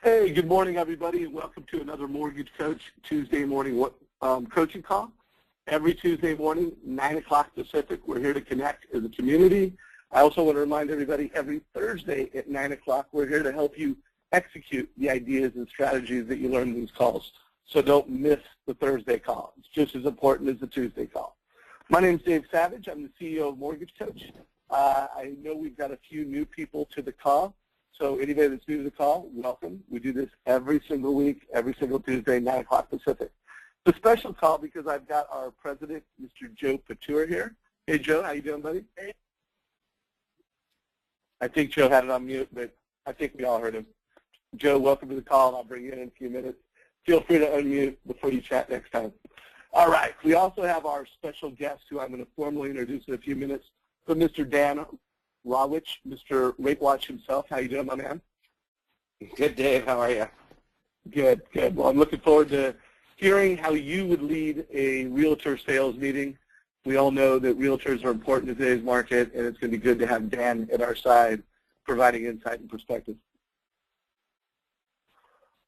Hey, good morning, everybody, and welcome to another Mortgage Coach Tuesday morning coaching call. Every Tuesday morning, 9 o'clock Pacific, we're here to connect as a community. I also want to remind everybody every Thursday at 9 o'clock, we're here to help you execute the ideas and strategies that you learn in these calls. So don't miss the Thursday call. It's just as important as the Tuesday call. My name is Dave Savage. I'm the CEO of Mortgage Coach. I know we've got a few new people to the call. So anybody that's new to the call, welcome. We do this every single week, every single Tuesday, 9 o'clock Pacific. It's a special call because I've got our president, Mr. Joe Patur here. Hey, Joe, how you doing, buddy? Hey. I think Joe had it on mute, but I think we all heard him. Joe, welcome to the call, and I'll bring you in a few minutes. Feel free to unmute before you chat next time. All right, we also have our special guest who I'm going to formally introduce in a few minutes, but Mr. Dan Rawitch, Mr. Rawitch himself. How you doing, my man? Good, Dave. How are you? Good, good. Well, I'm looking forward to hearing how you would lead a realtor sales meeting. We all know that realtors are important in today's market, and it's going to be good to have Dan at our side providing insight and perspective.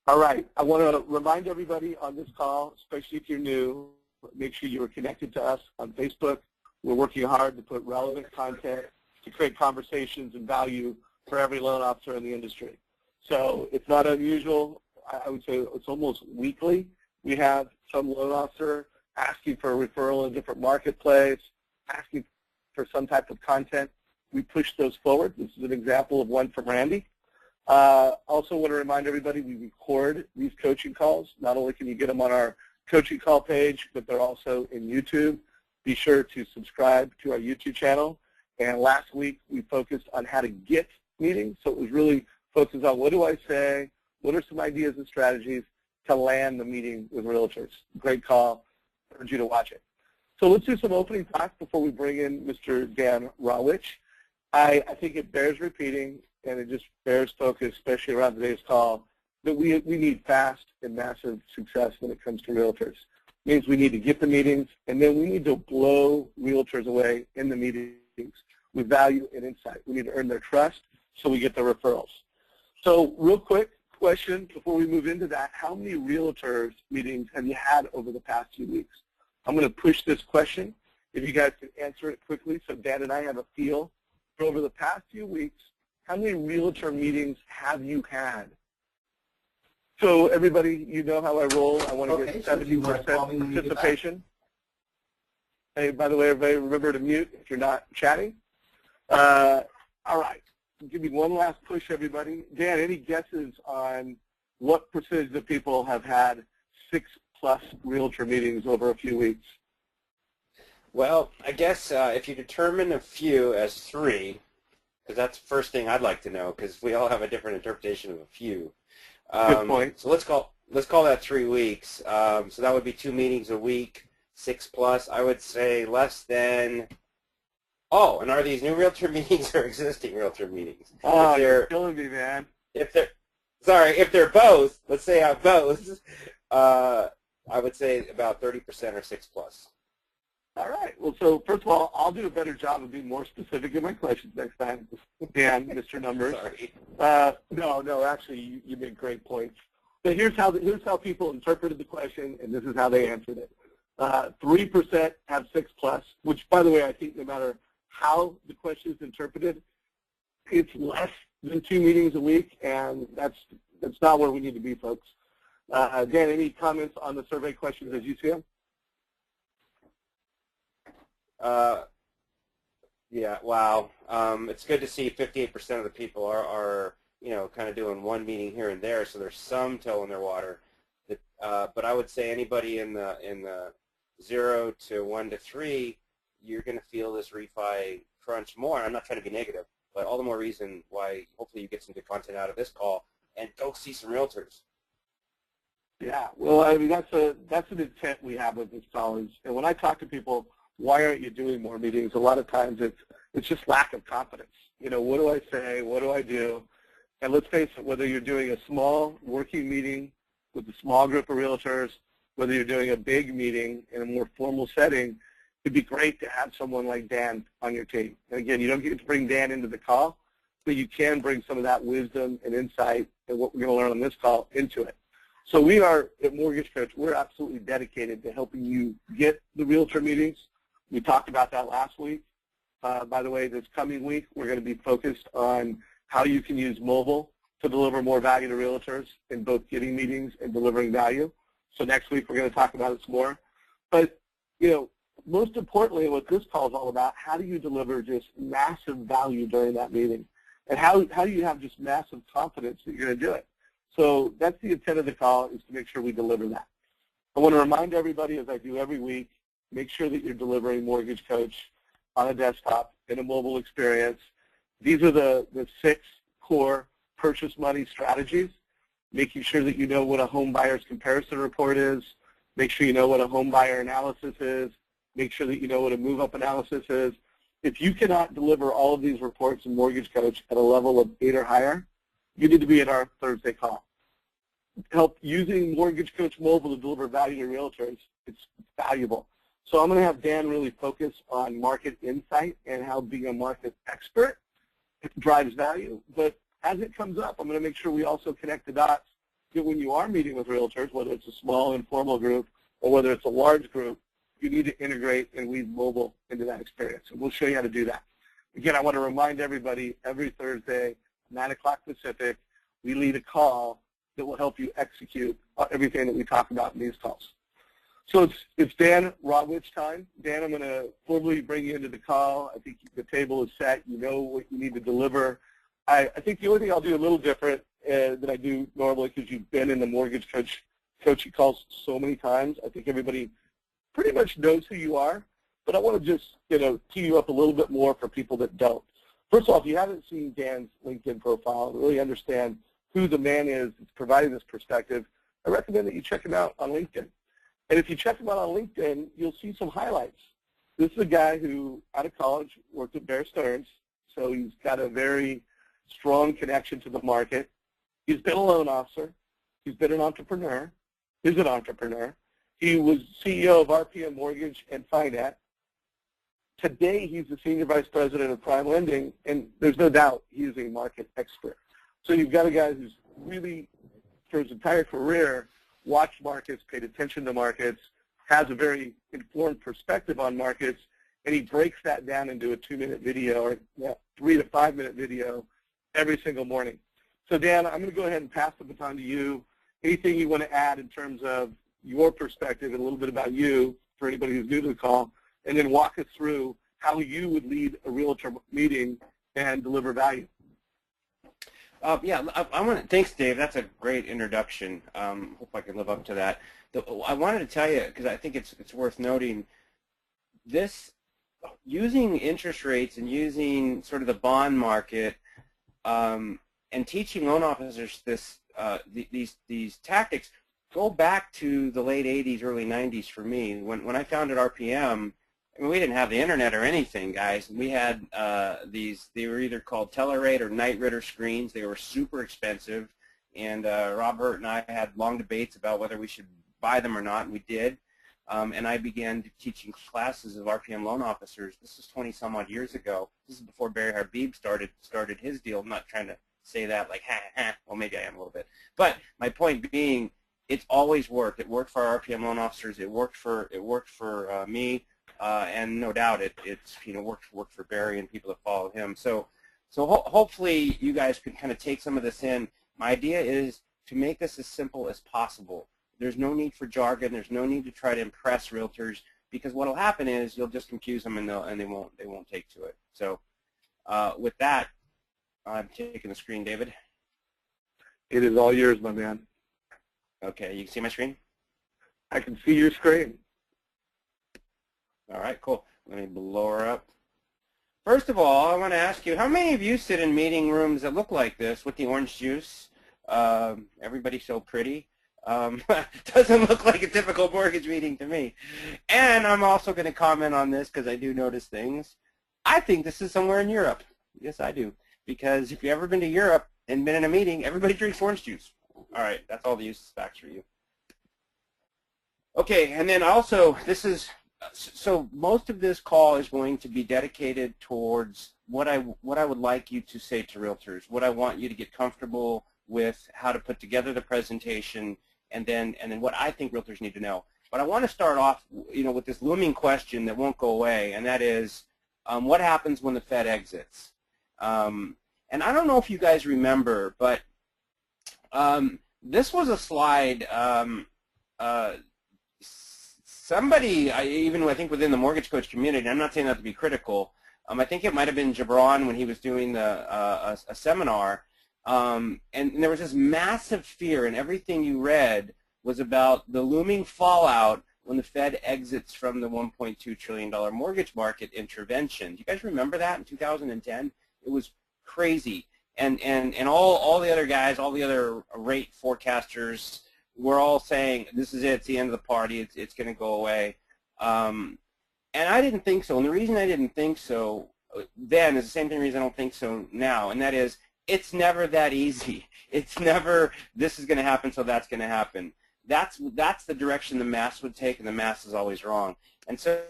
All right. I want to remind everybody on this call, especially if you're new, make sure you are connected to us on Facebook. We're working hard to put relevant content to create conversations and value for every loan officer in the industry. So it's not unusual. I would say it's almost weekly. We have some loan officer asking for a referral in a different marketplace, asking for some type of content. We push those forward. This is an example of one from Randy. Also want to remind everybody we record these coaching calls. Not only can you get them on our coaching call page, but they're also in YouTube. Be sure to subscribe to our YouTube channel. And last week, we focused on how to get meetings. So it was really focused on what do I say, what are some ideas and strategies to land the meeting with realtors. Great call. I urge you to watch it. So let's do some opening thoughts before we bring in Mr. Dan Rawitch. I think it bears repeating, and it just bears focus, especially around today's call, that we need fast and massive success when it comes to realtors. It means we need to get the meetings, and then we need to blow realtors away in the meetings with value and insight. We need to earn their trust so we get the referrals. So real quick question before we move into that, how many realtors meetings have you had over the past few weeks? I'm going to push this question. If you guys can answer it quickly so Dan and I have a feel. For over the past few weeks, how many realtor meetings have you had? So everybody, you know how I roll. I want to get 70% participation. Hey, by the way, everybody, remember to mute if you're not chatting. All right. Give me one last push, everybody. Dan, any guesses on what percentage of people have had 6+ realtor meetings over a few weeks? Well, I guess if you determine a few as 3, because that's the first thing I'd like to know, because we all have a different interpretation of a few. Good point. So let's call that 3 weeks. So that would be 2 meetings a week, 6+. I would say less than. Oh, and are these new realtor meetings or existing realtor meetings? Oh, you're killing me, man. If they're both, let's say I have both, I would say about 30% or 6+. All right. Well, so first of all, I'll do a better job of being more specific in my questions next time, Dan, Mr. Numbers. Sorry. No, actually, you made great points. So here's how people interpreted the question, and this is how they answered it. 3% have 6+, which, by the way, I think no matter how the question is interpreted, it's less than 2 meetings a week, and that's not where we need to be, folks. Dan, any comments on the survey questions as you see them? Yeah, wow. It's good to see 58% of the people are kind of doing one meeting here and there, so there's some toe in their water. But I would say anybody in the 0 to 1 to 3, you're going to feel this refi crunch more. I'm not trying to be negative, but all the more reason why hopefully you get some good content out of this call and go see some realtors. Yeah, well, I mean, that's an intent we have with this college. And when I talk to people, why aren't you doing more meetings? A lot of times it's just lack of confidence. What do I say? What do I do? And let's face it, whether you're doing a small working meeting with a small group of realtors, whether you're doing a big meeting in a more formal setting, it'd be great to have someone like Dan on your team. And again, you don't get to bring Dan into the call, but you can bring some of that wisdom and insight and what we're going to learn on this call into it. So we are, at Mortgage Coach, we're absolutely dedicated to helping you get the realtor meetings. We talked about that last week. By the way, this coming week, we're going to be focused on how you can use mobile to deliver more value to realtors in both getting meetings and delivering value. So next week, we're going to talk about it some more. But, most importantly, what this call is all about, how do you deliver just massive value during that meeting? And how do you have just massive confidence that you're going to do it? So that's the intent of the call, is to make sure we deliver that. I want to remind everybody, as I do every week, make sure that you're delivering Mortgage Coach on a desktop in a mobile experience. These are the 6 core purchase money strategies, making sure that you know what a home buyer's comparison report is, make sure you know what a home buyer analysis is, make sure that you know what a move-up analysis is. If you cannot deliver all of these reports in Mortgage Coach at a level of 8 or higher, you need to be at our Thursday call. Help using Mortgage Coach Mobile to deliver value to realtors, it's valuable. So I'm going to have Dan really focus on market insight and how being a market expert drives value. But as it comes up, I'm going to make sure we also connect the dots that when you are meeting with realtors, whether it's a small informal group or whether it's a large group, you need to integrate and weave mobile into that experience. And we'll show you how to do that. Again, I want to remind everybody, every Thursday, 9 o'clock Pacific, we lead a call that will help you execute everything that we talk about in these calls. So it's Dan Rawitch time. Dan, I'm going to formally bring you into the call. I think the table is set. You know what you need to deliver. I think the only thing I'll do a little different than I do normally, because you've been in the Mortgage coaching calls so many times, I think everybody pretty much knows who you are, but I want to just, tee you up a little bit more for people that don't. First of all, if you haven't seen Dan's LinkedIn profile, really understand who the man is that's providing this perspective, I recommend that you check him out on LinkedIn. And if you check him out on LinkedIn, you'll see some highlights. This is a guy who, out of college, worked at Bear Stearns, so he's got a very strong connection to the market. He's been a loan officer. He's been an entrepreneur. He's an entrepreneur. He was CEO of RPM Mortgage and Finance. Today, he's the Senior Vice President of Prime Lending, and there's no doubt he's a market expert. So you've got a guy who's really, for his entire career, watched markets, paid attention to markets, has a very informed perspective on markets, and he breaks that down into a 2-minute video or 3 to 5 minute video every single morning. So Dan, I'm going to go ahead and pass the baton to you. Anything you want to add in terms of your perspective and a little bit about you for anybody who's new to the call, and then walk us through how you would lead a realtor meeting and deliver value. Thanks, Dave. That's a great introduction. Hope I can live up to that. I wanted to tell you, because I think it's worth noting, this using interest rates and using sort of the bond market and teaching loan officers these tactics go back to the late 80s, early 90s for me. When I founded RPM, I mean, we didn't have the internet or anything, guys. We had they were either called Telerate or Night Ritter screens. They were super expensive, and Robert and I had long debates about whether we should buy them or not, and we did. And I began teaching classes of RPM loan officers. This is 20-some-odd years ago. This is before Barry Habib started his deal. I'm not trying to say that like, well, maybe I am a little bit. But my point being, it's always worked. It worked for our RPM loan officers. It worked for me. And no doubt it's worked for Barry and people that follow him. So hopefully you guys can kind of take some of this in. My idea is to make this as simple as possible. There's no need for jargon. There's no need to try to impress realtors, because what will happen is you'll just confuse them and they won't take to it. So with that, I'm taking the screen, David. It is all yours, my man. Okay, you can see my screen? I can see your screen. All right, cool. Let me blow her up. First of all, I want to ask you, how many of you sit in meeting rooms that look like this with the orange juice? Everybody's so pretty. Doesn't look like a typical mortgage meeting to me. And I'm also going to comment on this because I do notice things. I think this is somewhere in Europe. Yes, I do. Because if you've ever been to Europe and been in a meeting, everybody drinks orange juice. All right, that's all the useless facts for you. Okay, and then also, this is, so most of this call is going to be dedicated towards what I would like you to say to realtors, what I want you to get comfortable with how to put together the presentation, and then what I think realtors need to know. But I want to start off, with this looming question that won't go away, and that is, what happens when the Fed exits? And I don't know if you guys remember, but this was a slide. Somebody, I think within the mortgage coach community, I'm not saying that to be critical. I think it might have been Gibran when he was doing a seminar, and there was this massive fear, and everything you read was about the looming fallout when the Fed exits from the $1.2 trillion mortgage market intervention. Do you guys remember that in 2010? It was crazy, and all the other guys, all the other rate forecasters, we're all saying this is it, it's the end of the party, it's going to go away. And I didn't think so. And the reason I didn't think so then is the same reason I don't think so now, and that is it's never that easy. It's never this is going to happen, so that's going to happen. That's the direction the mass would take, and the mass is always wrong. And so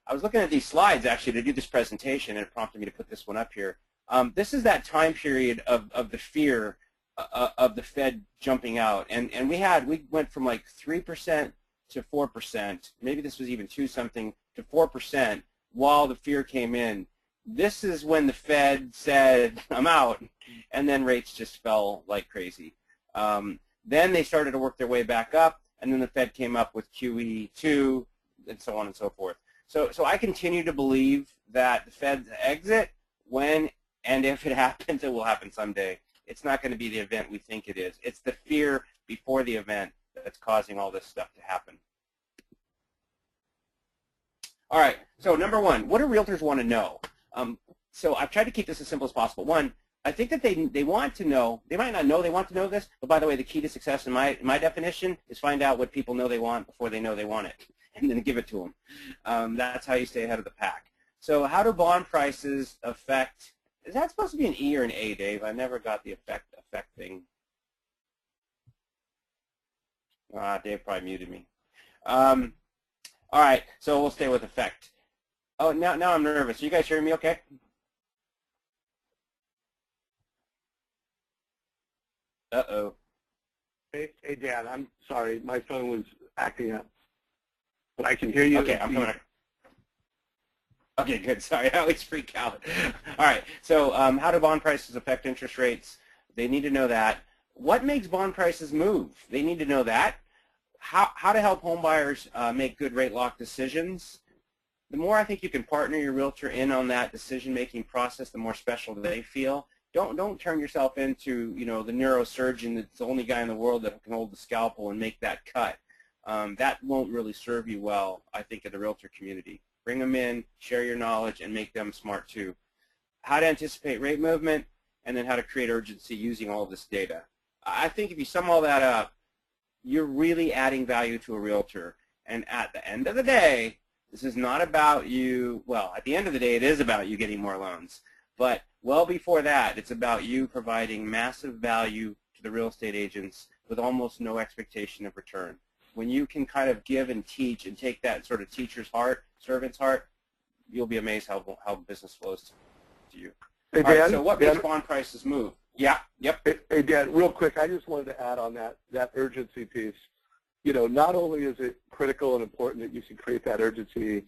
I was looking at these slides actually to do this presentation, and it prompted me to put this one up here. This is that time period of the fear of the Fed jumping out, and we went from like 3% to 4%, maybe this was even 2-something, to 4% while the fear came in. This is when the Fed said, I'm out, and then rates just fell like crazy. Then they started to work their way back up, and then the Fed came up with QE2, and so on and so forth. So I continue to believe that the Fed's exit, when and if it happens, it will happen someday. It's not going to be the event we think it is. It's the fear before the event that's causing all this stuff to happen. All right, so number one, what do realtors want to know? So I've tried to keep this as simple as possible. One, I think that they want to know, they might not know they want to know this, but by the way, the key to success in my definition is find out what people know they want before they know they want it, and then give it to them. That's how you stay ahead of the pack. So how do bond prices affect, is that supposed to be an E or an A, Dave? I never got the effect thing. Dave probably muted me. All right, so we'll stay with effect. Oh, now I'm nervous. Are you guys hearing me okay? Uh-oh. Hey, Dan, I'm sorry. My phone was acting up. But I can hear you. Okay, I'm coming. Okay, good. Sorry, I always freak out. All right, so how do bond prices affect interest rates? They need to know that. What makes bond prices move? They need to know that. How to help home buyers make good rate lock decisions. The more I think you can partner your realtor in on that decision-making process, the more special they feel. Don't turn yourself into, the neurosurgeon that's the only guy in the world that can hold the scalpel and make that cut. That won't really serve you well, I think, in the realtor community. Bring them in, share your knowledge, and make them smart too. How to anticipate rate movement, and then how to create urgency using all of this data. I think if you sum all that up, you're really adding value to a realtor. And at the end of the day, this is not about you, well, at the end of the day, it is about you getting more loans. But well before that, it's about you providing massive value to the real estate agents with almost no expectation of return. When you can kind of give and teach and take that sort of teacher's heart, servant's heart, you'll be amazed how business flows to you. Hey, Dan, all right, so what makes bond prices move? Yeah, yep. Hey, Dan, real quick, I just wanted to add on that urgency piece. Not only is it critical and important that you should create that urgency,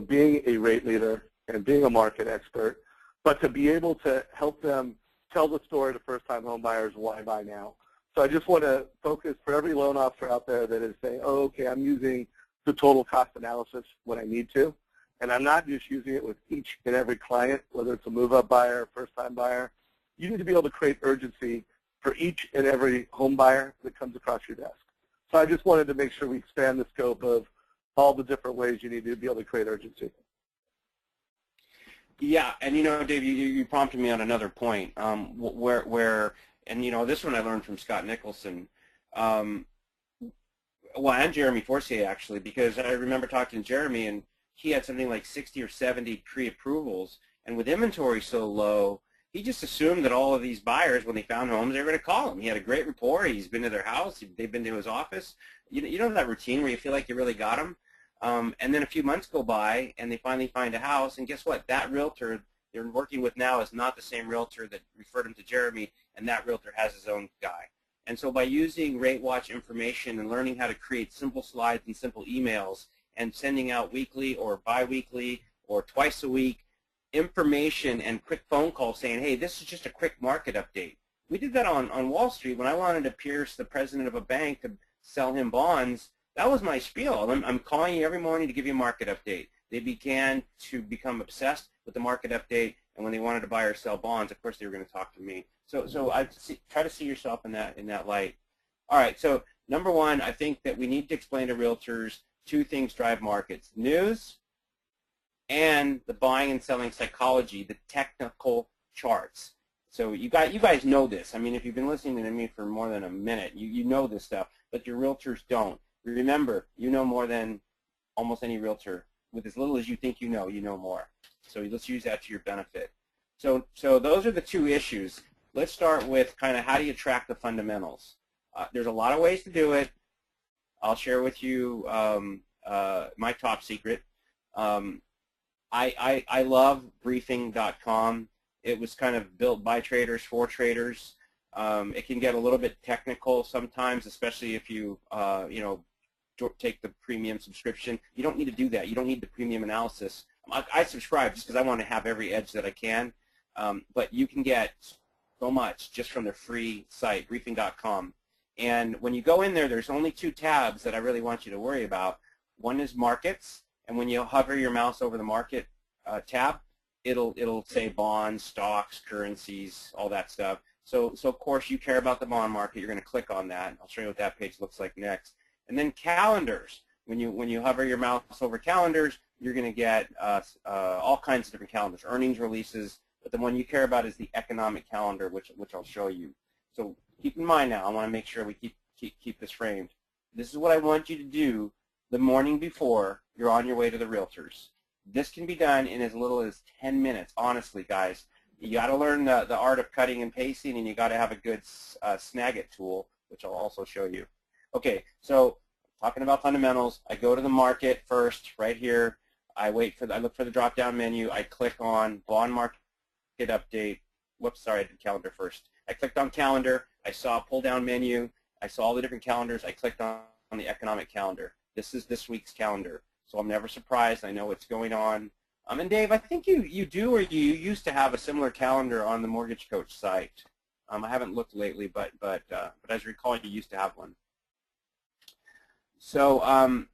being a rate leader and being a market expert, but to be able to help them tell the story to first-time home buyers, why buy now? So I just want to focus for every loan officer out there that is saying, oh, okay, I'm using the total cost analysis when I need to, and I'm not just using it with each and every client, whether it's a move-up buyer or first-time buyer. You need to be able to create urgency for each and every home buyer that comes across your desk. So I just wanted to make sure we expand the scope of all the different ways you need to be able to create urgency. Yeah, and Dave, you prompted me on another point where this one I learned from Scott Nicholson, and Jeremy Forcier actually, because I remember talking to Jeremy and he had something like 60 or 70 pre-approvals, and with inventory so low, he just assumed that all of these buyers, when they found homes, they were going to call him. He had a great rapport. He's been to their house. They've been to his office. You know that routine where you feel like you really got them? And then a few months go by, and they finally find a house, and guess what? That realtor they're working with now is not the same realtor that referred them to Jeremy, and that realtor has his own guy. And so by using RateWatch information and learning how to create simple slides and simple emails and sending out weekly or bi-weekly or twice a week information and quick phone calls saying, hey, this is just a quick market update. We did that on Wall Street when I wanted to pierce the president of a bank to sell him bonds. That was my spiel. I'm calling you every morning to give you a market update. They began to become obsessed with the market update, and when they wanted to buy or sell bonds, of course they were going to talk to me. So I try to see yourself in that light. All right, so number one, I think that we need to explain to realtors two things drive markets: news and the buying and selling psychology, the technical charts. So you guys know this. I mean, if you've been listening to me for more than a minute, you know this stuff, but your realtors don't. Remember, you know more than almost any realtor. With as little as you think you know more. So let's use that to your benefit. So those are the two issues. Let's start with kind of how do you track the fundamentals. There's a lot of ways to do it. I'll share with you my top secret. I love briefing.com. It was kind of built by traders for traders. It can get a little bit technical sometimes, especially if you take the premium subscription. You don't need to do that. You don't need the premium analysis. I subscribe just because I want to have every edge that I can. But you can get so much just from their free site, briefing.com. And when you go in there, there's only two tabs that I really want you to worry about. One is markets, and when you hover your mouse over the market tab, it'll say bonds, stocks, currencies, all that stuff. So of course you care about the bond market. You're going to click on that. I'll show you what that page looks like next. And then calendars. When you hover your mouse over calendars, you're going to get all kinds of different calendars, earnings releases. But the one you care about is the economic calendar, which I'll show you. So keep in mind now, I want to make sure we keep this framed. This is what I want you to do the morning before you're on your way to the realtors. This can be done in as little as 10 minutes. Honestly, guys, you got to learn the art of cutting and pasting, and you got to have a good Snagit tool, which I'll also show you. Okay, so talking about fundamentals, I go to the market first, right here. I look for the drop-down menu. I click on bond market update. Whoops, sorry, I did calendar first. I clicked on calendar. I saw a pull-down menu. I saw all the different calendars. I clicked on the economic calendar. This is this week's calendar, so I'm never surprised. I know what's going on. And Dave, I think you do, or you used to have a similar calendar on the Mortgage Coach site. I haven't looked lately, but as I recall, you used to have one. So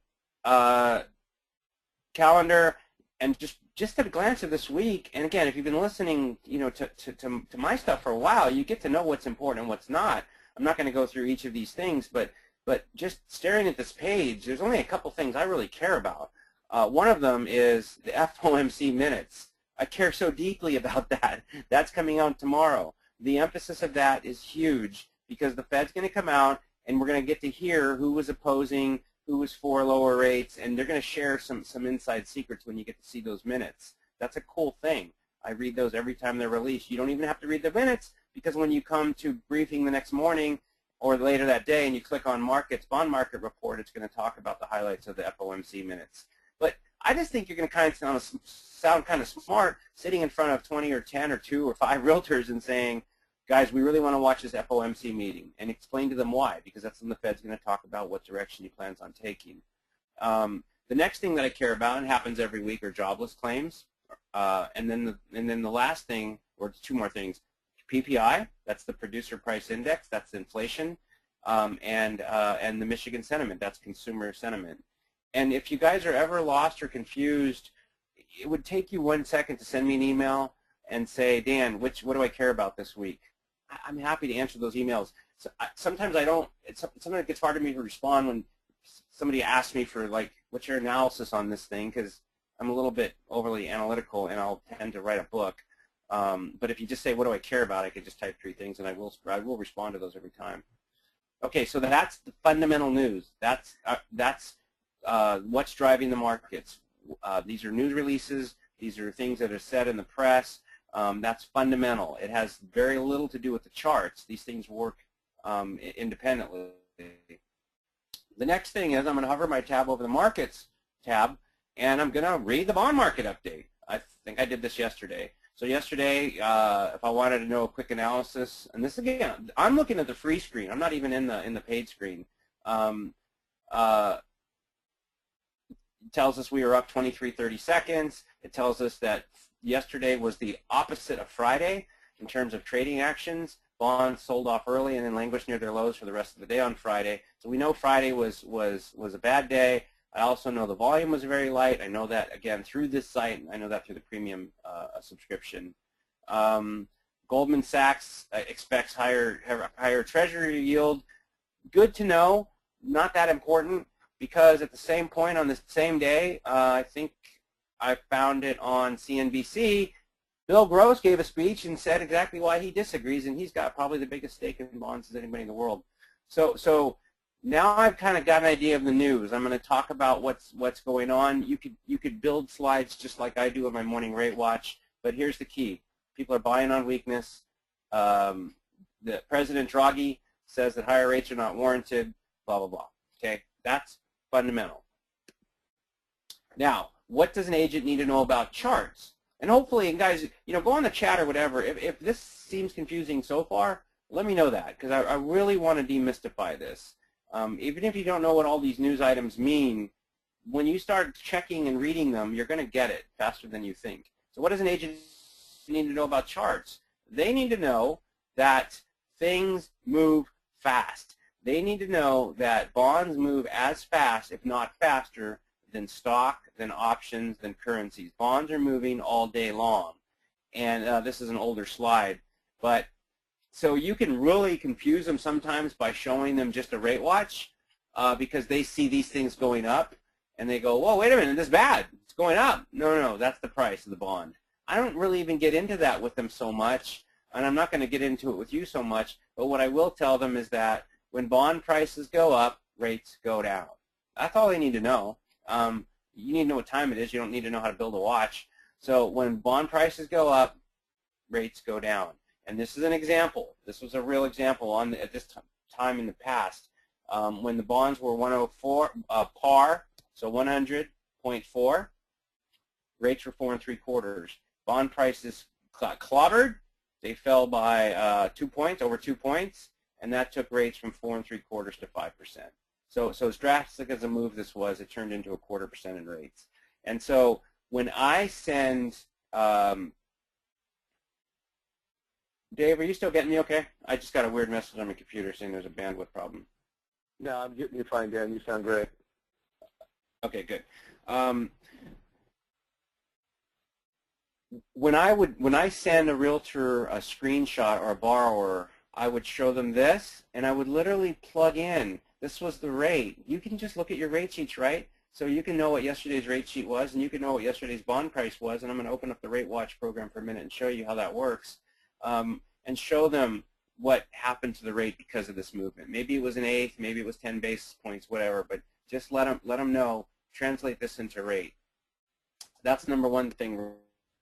calendar, and just at a glance of this week, and again, if you've been listening, to my stuff for a while, you get to know what's important and what's not. I'm not going to go through each of these things, but just staring at this page, there's only a couple things I really care about. One of them is the FOMC minutes. I care so deeply about that. That's coming out tomorrow. The emphasis of that is huge because the Fed's going to come out, and we're going to get to hear who was opposing, who was for lower rates, and they're going to share some inside secrets when you get to see those minutes. That's a cool thing. I read those every time they're released. You don't even have to read the minutes because when you come to briefing the next morning or later that day and you click on markets, bond market report, it's going to talk about the highlights of the FOMC minutes. But I just think you're going to kind of sound kind of smart sitting in front of 20 or 10 or 2 or 5 realtors and saying, guys, we really want to watch this FOMC meeting, and explain to them why, because that's when the Fed's going to talk about what direction he plans on taking. The next thing that I care about, and happens every week, are jobless claims. And then the last thing, or 2 more things, PPI, that's the Producer Price Index, that's inflation, and the Michigan sentiment, that's consumer sentiment. And if you guys are ever lost or confused, it would take you 1 second to send me an email and say, Dan, what do I care about this week? I'm happy to answer those emails. So sometimes I don't. Sometimes it gets hard for me to respond when somebody asks me for, like, what's your analysis on this thing, because I'm a little bit overly analytical and I'll tend to write a book. But if you just say, what do I care about, I can just type 3 things and I will respond to those every time. Okay, so that's the fundamental news. That's what's driving the markets. These are news releases. These are things that are said in the press. That's fundamental. It has very little to do with the charts. These things work independently. The next thing is I'm going to hover my tab over the markets tab, and I'm going to read the bond market update. I think I did this yesterday. So yesterday, if I wanted to know a quick analysis, and this again, I'm looking at the free screen. I'm not even in the paid screen. It tells us we were up 23.30 seconds. It tells us that yesterday was the opposite of Friday in terms of trading actions. Bonds sold off early and then languished near their lows for the rest of the day on Friday. So we know Friday was a bad day. I also know the volume was very light. I know that, again, through this site. I know that through the premium subscription. Goldman Sachs expects higher treasury yield. Good to know. Not that important, because at the same point on the same day, I think I found it on CNBC, Bill Gross gave a speech and said exactly why he disagrees, and he's got probably the biggest stake in bonds as anybody in the world. So now I've kind of got an idea of the news. I'm going to talk about what's going on. You could build slides just like I do on my morning rate watch, but here's the key: people are buying on weakness. The President Draghi says that higher rates are not warranted. Blah blah blah. Okay, that's fundamental. Now, what does an agent need to know about charts? And hopefully, and guys, go on the chat or whatever. If this seems confusing so far, let me know that, because I really want to demystify this. Even if you don't know what all these news items mean, when you start checking and reading them, you're going to get it faster than you think. So what does an agent need to know about charts? They need to know that things move fast. They need to know that bonds move as fast, if not faster, than stock, than options, than currencies. Bonds are moving all day long. And this is an older slide. But so you can really confuse them sometimes by showing them just a rate watch, because they see these things going up and they go, whoa, wait a minute, this is bad. It's going up. No, that's the price of the bond. I don't really even get into that with them so much, and I'm not going to get into it with you so much, but what I will tell them is that when bond prices go up, rates go down. That's all they need to know. You need to know what time it is. You don't need to know how to build a watch. So when bond prices go up, rates go down. And this is an example. This was a real example at this time in the past. When the bonds were 104 par, so 100.4, rates were 4 3/4. Bond prices got clobbered. They fell by 2 points, over 2 points, and that took rates from 4 3/4 to 5%. So as drastic as a move this was, it turned into a 1/4% in rates. And so when I send, Dave, are you still getting me okay? I just got a weird message on my computer saying there's a bandwidth problem. No, I'm getting you fine, Dan. You sound great. Okay, good. When I send a realtor a screenshot or a borrower, I would show them this, and I would literally plug in, this was the rate. You can just look at your rate sheets, right? So you can know what yesterday's rate sheet was, and you can know what yesterday's bond price was, and I'm going to open up the Rate Watch program for a minute and show you how that works, and show them what happened to the rate because of this movement. Maybe it was an eighth, maybe it was 10 basis points, whatever, but just let them know, translate this into rate. That's number one thing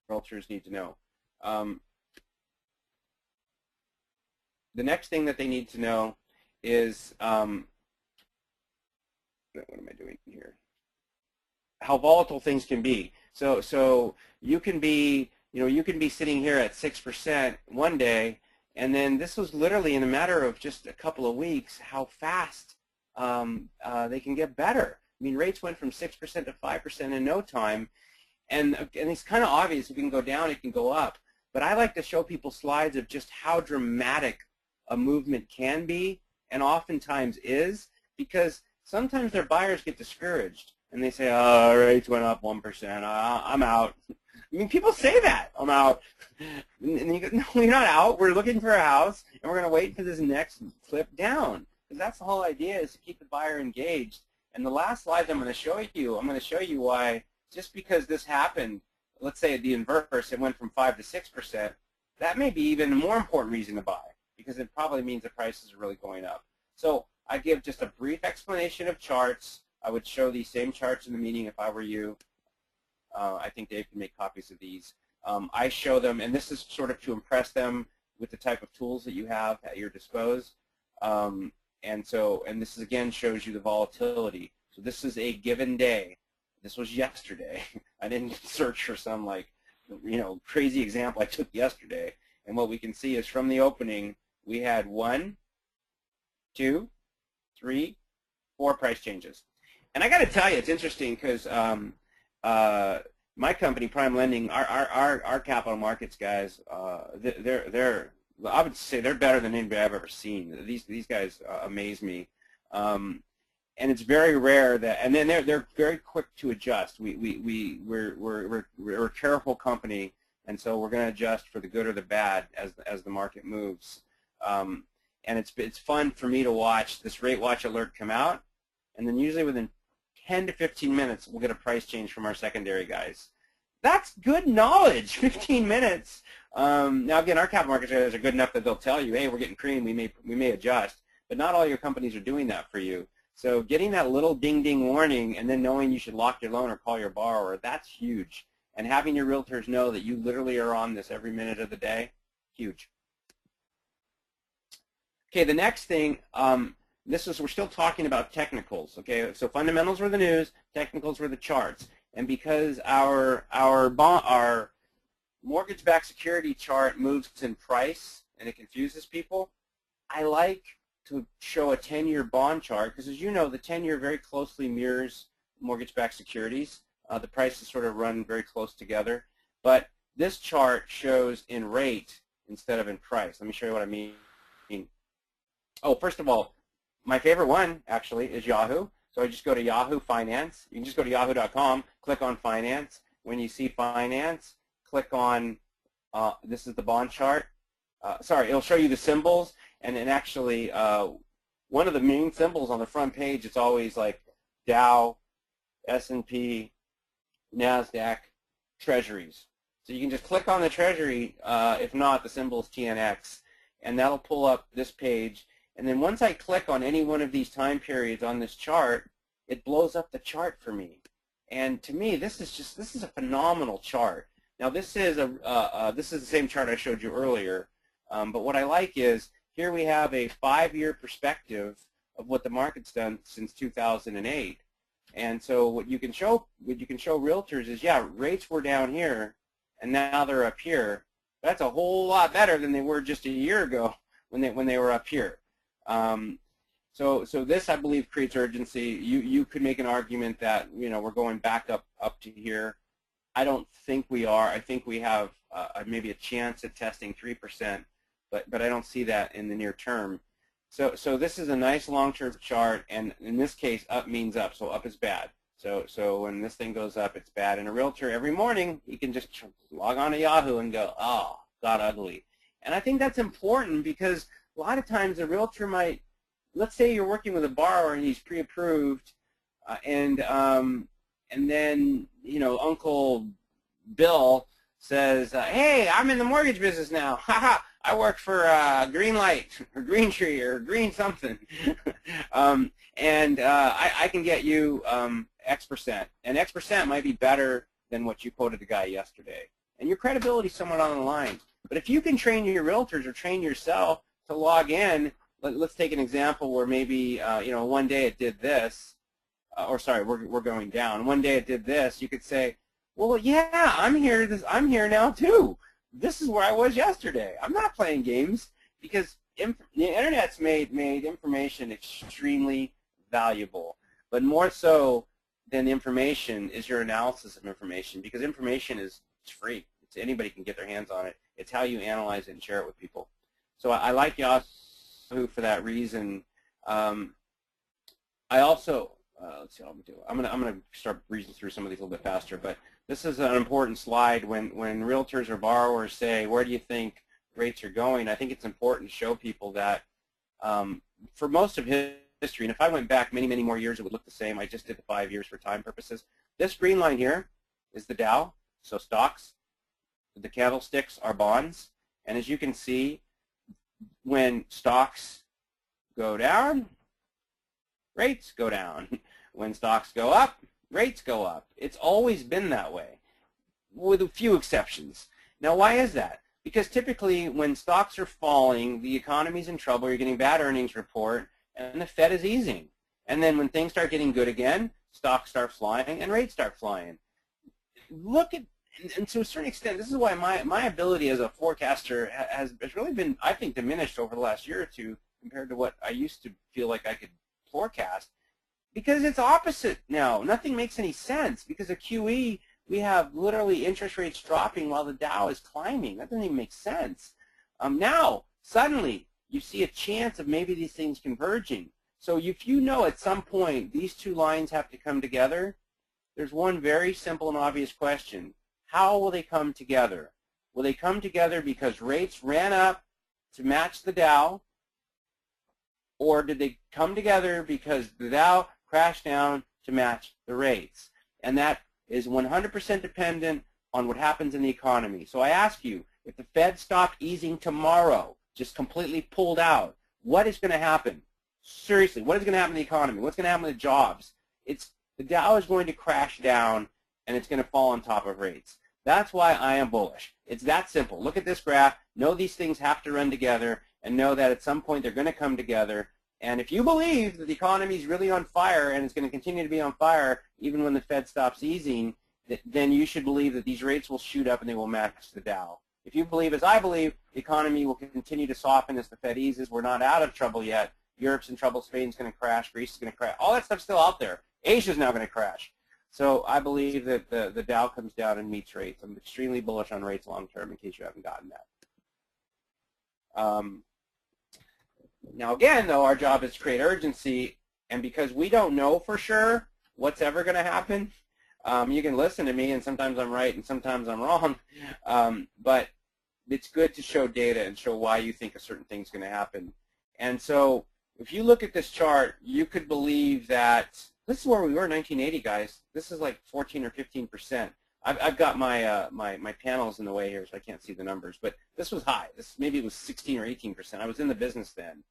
realtors need to know. The next thing that they need to know is, what am I doing here? How volatile things can be. So you can be, you can be sitting here at 6% one day, and then this was literally in a matter of just a couple of weeks how fast they can get better. I mean, rates went from 6% to 5% in no time, and it's kind of obvious. It can go down, it can go up. But I like to show people slides of just how dramatic a movement can be, and oftentimes is, because sometimes their buyers get discouraged and they say, oh, rates went up 1%, I'm out. I mean, people say that, I'm out. And you go, no, you're not out. We're looking for a house, and we're going to wait for this next flip down. Because that's the whole idea, is to keep the buyer engaged. And the last slide I'm going to show you why, just because this happened, let's say the inverse, it went from 5 to 6%, that may be even a more important reason to buy, because it probably means the prices are really going up. So I give just a brief explanation of charts. I would show these same charts in the meeting if I were you. I think Dave can make copies of these. I show them, and this is sort of to impress them with the type of tools that you have at your disposal. And this is, again, shows you the volatility. So this is a given day. This was yesterday. I didn't search for some like crazy example I took yesterday. And what we can see is from the opening, we had 1, 2, 3, 4 price changes. And I got to tell you, it's interesting because my company, Prime Lending, our capital markets guys, they're I would say they're better than anybody I've ever seen. These guys amaze me. And it's very rare that, and then they're very quick to adjust. We're a careful company, and so we're going to adjust for the good or the bad as the market moves. And it's fun for me to watch this rate watch alert come out, and then usually within 10 to 15 minutes we'll get a price change from our secondary guys. That's good knowledge. 15 minutes. Now again, our capital markets guys are good enough that they'll tell you, hey, we're getting cream. We may adjust, but not all your companies are doing that for you. So getting that little ding-ding warning and then knowing you should lock your loan or call your borrower, that's huge. And having your realtors know that you literally are on this every minute of the day, huge. Okay, the next thing, we're still talking about technicals. Okay, so fundamentals were the news, technicals were the charts. And because our mortgage-backed security chart moves in price and it confuses people, I like to show a 10-year bond chart, because as you know, the 10-year very closely mirrors mortgage-backed securities. The prices sort of run very close together. But this chart shows in rate instead of in price. Let me show you what I mean. Oh, first of all, my favorite one actually is Yahoo. So I just go to Yahoo Finance. You can just go to yahoo.com, click on Finance. When you see Finance, click on, this is the bond chart. Sorry, it'll show you the symbols. And then actually, one of the main symbols on the front page, it's always like Dow, S&P, NASDAQ, Treasuries. So you can just click on the Treasury. If not, the symbol is TNX. And that'll pull up this page. And then once I click on any one of these time periods on this chart, it blows up the chart for me. And to me, this is a phenomenal chart. Now this is the same chart I showed you earlier. But what I like is, here we have a 5-year perspective of what the market's done since 2008. And so what you can show realtors is, yeah, rates were down here and now they're up here. That's a whole lot better than they were just a year ago when they were up here. So this, I believe, creates urgency. You could make an argument that, we're going back up to here. I don't think we are. I think we have maybe a chance at testing 3%. But I don't see that in the near term. So this is a nice long-term chart, and in this case, up means up, so up is bad. So when this thing goes up, it's bad. And a realtor, every morning, you can just log on to Yahoo and go, oh, got ugly. And I think that's important because a lot of times a realtor might, let's say you're working with a borrower and he's pre-approved, and then, Uncle Bill says, hey, I'm in the mortgage business now. Haha. I work for Green Light or Green Tree or Green something, and I can get you X%, and X% might be better than what you quoted the guy yesterday, and your credibility is somewhat on the line. But if you can train your realtors or train yourself to log in, let's take an example where maybe one day it did this, or sorry, we're going down. One day it did this. You could say, well, yeah, I'm here now too. This is where I was yesterday. I'm not playing games, because the Internet's made information extremely valuable. But more so than information is your analysis of information, because information is free. Anybody can get their hands on it. It's how you analyze it and share it with people. So I like Yahoo for that reason. I also let's see what I'm gonna do. I'm gonna start breezing through some of these a little bit faster, but this is an important slide when realtors or borrowers say, where do you think rates are going? I think it's important to show people that for most of history, and if I went back many, many more years, it would look the same. I just did the 5 years for time purposes. This green line here is the Dow, so stocks. The candlesticks are bonds. And as you can see, when stocks go down, rates go down. When stocks go up, rates go up. It's always been that way, with a few exceptions. Now, why is that? Because typically when stocks are falling, the economy's in trouble, you're getting bad earnings report, and the Fed is easing. And then when things start getting good again, stocks start flying and rates start flying. Look at and to a certain extent, this is why my ability as a forecaster has really been, I think, diminished over the last year or two compared to what I used to feel like I could forecast, because it's opposite now. Nothing makes any sense because of QE. We have literally interest rates dropping while the Dow is climbing. That doesn't even make sense. Now, suddenly, you see a chance of maybe these things converging. So if you know at some point these two lines have to come together, there's one very simple and obvious question. How will they come together? Will they come together because rates ran up to match the Dow, or did they come together because the Dow crashed down to match the rates? And that is 100% dependent on what happens in the economy. So I ask you, if the Fed stopped easing tomorrow, just completely pulled out, what is going to happen? Seriously, what is going to happen to the economy? What's going to happen to jobs? The Dow is going to crash down, and it's going to fall on top of rates. That's why I am bullish. It's that simple. Look at this graph. Know these things have to run together, and know that at some point they're going to come together. And if you believe that the economy is really on fire and it's going to continue to be on fire even when the Fed stops easing, then you should believe that these rates will shoot up and they will match the Dow. If you believe, as I believe, the economy will continue to soften as the Fed eases, we're not out of trouble yet. Europe's in trouble, Spain's going to crash, Greece is going to crash. All that stuff's still out there. Asia's now going to crash. So I believe that the Dow comes down and meets rates. I'm extremely bullish on rates long term, in case you haven't gotten that. Now again, though, our job is to create urgency, and because we don't know for sure what's ever going to happen, you can listen to me, and sometimes I'm right and sometimes I'm wrong, but it's good to show data and show why you think a certain thing's going to happen. And so if you look at this chart, you could believe that this is where we were in 1980, guys. This is like 14 or 15%. I've got my my panels in the way here, so I can't see the numbers, but this was high. Maybe it was 16 or 18%. I was in the business then.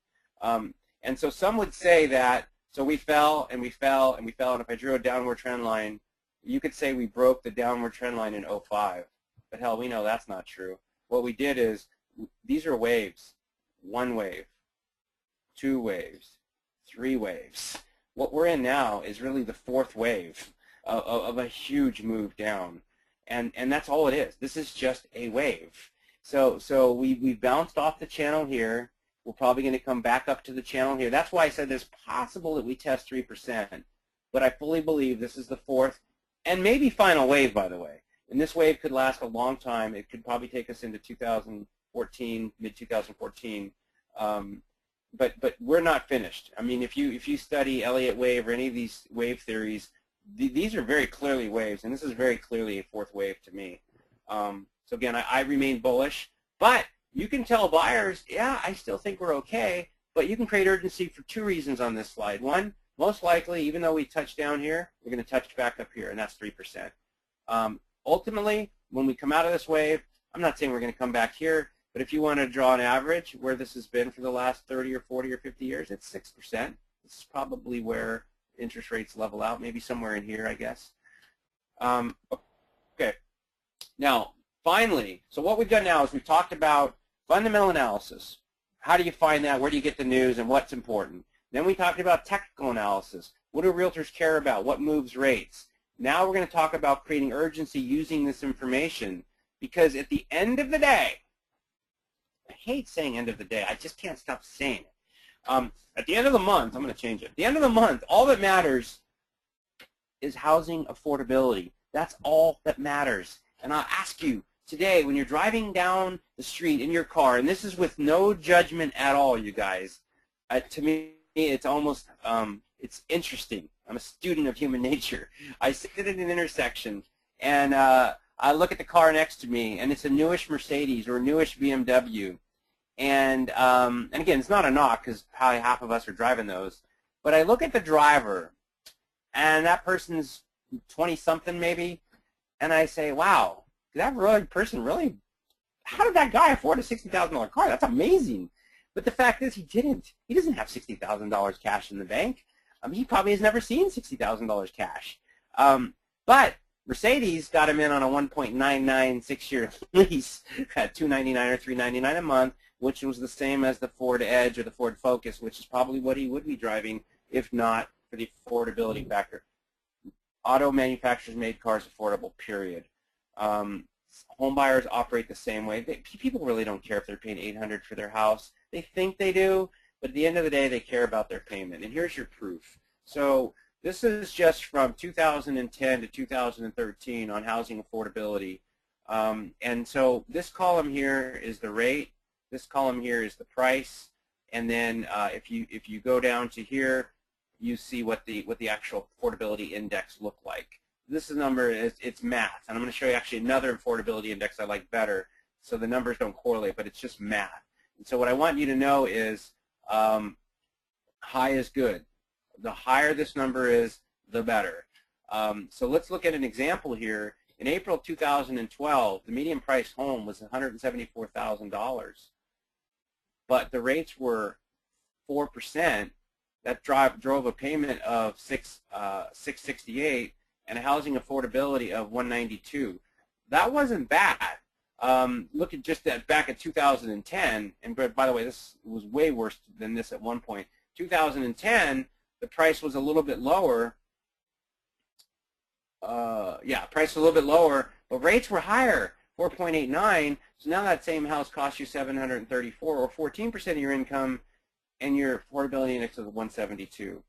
And so some would say that, so we fell and we fell and we fell, and if I drew a downward trend line, you could say we broke the downward trend line in 05. But hell, we know that's not true. What we did is, these are waves. 1 wave, 2 waves, 3 waves. What we're in now is really the 4th wave of a huge move down. And that's all it is. This is just a wave. So we bounced off the channel here. We're probably going to come back up to the channel here. That's why I said there's possible that we test 3%. But I fully believe this is the 4th and maybe final wave, by the way. And this wave could last a long time. It could probably take us into 2014, mid-2014. But we're not finished. I mean, if you study Elliott wave or any of these wave theories, these are very clearly waves, and this is very clearly a 4th wave to me. So again, I remain bullish, but you can tell buyers, yeah, I still think we're okay, but you can create urgency for 2 reasons on this slide. One, most likely, even though we touch down here, we're going to touch back up here, and that's 3%. Ultimately, when we come out of this wave, I'm not saying we're going to come back here, but if you want to draw an average where this has been for the last 30 or 40 or 50 years, it's 6%. This is probably where interest rates level out, maybe somewhere in here, I guess. Okay. Now, finally, so what we've done now is we've talked about fundamental analysis. How do you find that? Where do you get the news, and what's important? Then we talked about technical analysis. What do realtors care about? What moves rates? Now we're going to talk about creating urgency using this information, because at the end of the day, I hate saying end of the day. I just can't stop saying it. At the end of the month, I'm going to change it. At the end of the month, all that matters is housing affordability. That's all that matters. And I'll ask you today, when you're driving down the street in your car, and this is with no judgment at all, you guys, to me, it's almost, it's interesting. I'm a student of human nature. I sit at an intersection, and I look at the car next to me, and it's a newish Mercedes or a newish BMW. And again, it's not a knock, because probably half of us are driving those. But I look at the driver, and that person's 20-something maybe, and I say, wow, did that person really, how did that guy afford a $60,000 car? That's amazing. But the fact is, he didn't. He doesn't have $60,000 cash in the bank. He probably has never seen $60,000 cash. But Mercedes got him in on a 1.99 6-year lease at $299 or $399 a month, which was the same as the Ford Edge or the Ford Focus, which is probably what he would be driving if not for the affordability factor. Auto manufacturers made cars affordable, period. Home buyers operate the same way. People really don't care if they're paying $800 for their house. They think they do, but at the end of the day, they care about their payment. And here's your proof. So this is just from 2010 to 2013 on housing affordability. And so this column here is the rate. This column here is the price. And then if you go down to here, you see what the actual affordability index look like. This is number it's math, and I'm going to show you actually another affordability index I like better. So the numbers don't correlate, but it's just math. And so what I want you to know is high is good. The higher this number is, the better. So let's look at an example here. In April 2012, the median price home was $174,000, but the rates were 4%. That drove a payment of $668 and a housing affordability of $192. That wasn't bad. Look at just that back at 2010, and by the way, this was way worse than this at one point. 2010, the price was a little bit lower. Price was a little bit lower, but rates were higher, 4.89. So now that same house costs you $734, or 14% of your income, and your affordability index is 172.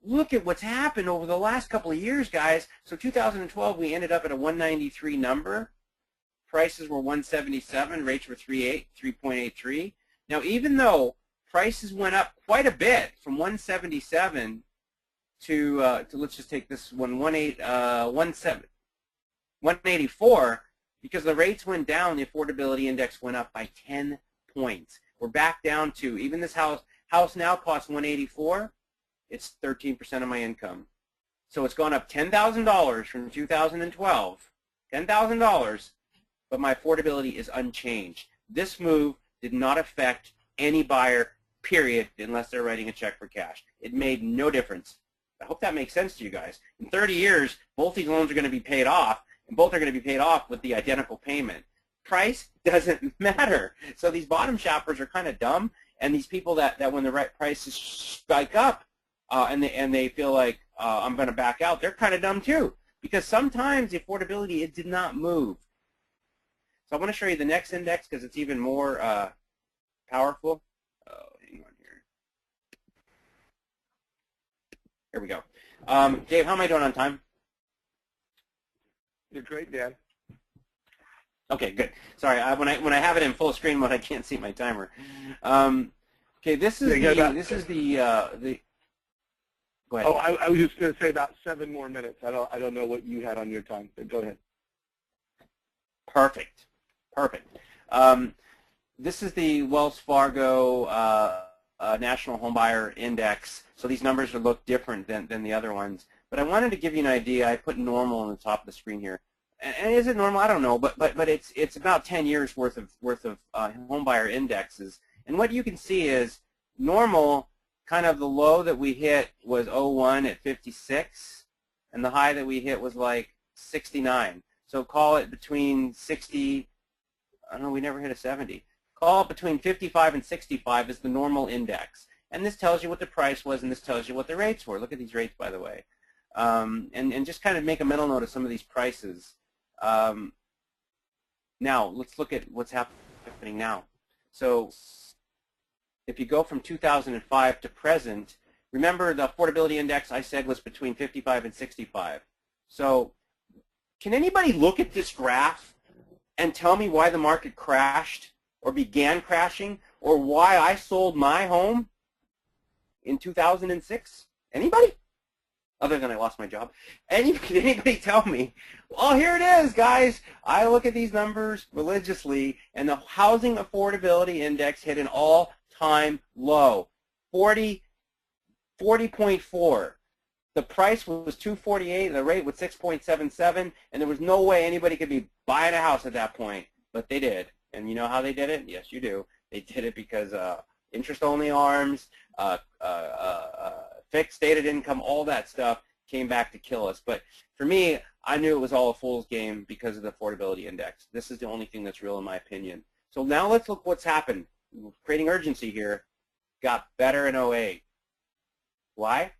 Look at what's happened over the last couple of years, guys. So 2012, we ended up at a 193 number. Prices were 177, rates were 3.83. Now, even though prices went up quite a bit from 177 to let's just take this one, 184, because the rates went down, the affordability index went up by 10 points. We're back down to, even this house now costs 184. It's 13% of my income. So it's gone up $10,000 from 2012, $10,000, but my affordability is unchanged. This move did not affect any buyer, period, unless they're writing a check for cash. It made no difference. I hope that makes sense to you guys. In 30 years, both these loans are going to be paid off, and both are going to be paid off with the identical payment. Price doesn't matter. So these bottom shoppers are kind of dumb, and these people that when the right prices spike up and they feel like I'm going to back out, they're kind of dumb too, because sometimes the affordability, it did not move. So I want to show you the next index because it's even more powerful. Oh, hang on here. Here we go. Dave, how am I doing on time? You're great, Dan. Okay, good. Sorry, when I have it in full screen mode, I can't see my timer. Okay, this is the. Go ahead. Oh, I was just going to say about 7 more minutes. I don't know what you had on your time, but go ahead. Perfect. This is the Wells Fargo National Homebuyer Index. So these numbers will look different than the other ones. But I wanted to give you an idea. I put normal on the top of the screen here. And is it normal? I don't know. But it's about 10 years worth of homebuyer indexes. And what you can see is normal. Kind of the low that we hit was 01 at 56, and the high that we hit was like 69. So call it between 60. I don't know. We never hit a 70. Call it between 55 and 65 is the normal index. And this tells you what the price was, and this tells you what the rates were. Look at these rates, by the way. And just kind of make a mental note of some of these prices. Now, let's look at what's happening now. So if you go from 2005 to present, remember the affordability index I said was between 55 and 65. So can anybody look at this graph and tell me why the market crashed or began crashing, or why I sold my home in 2006? Anybody? Other than I lost my job. Can anybody tell me? Well, here it is, guys. I look at these numbers religiously, and the housing affordability index hit an all-time low, 40.4. The price was $248, and the rate was 6.77, and there was no way anybody could be buying a house at that point, but they did. And you know how they did it? Yes, you do. They did it because interest-only ARMs, fixed stated income, all that stuff came back to kill us. But for me, I knew it was all a fool's game because of the affordability index. This is the only thing that's real in my opinion. So now let's look what's happened. We're creating urgency here. Got better in 08. Why?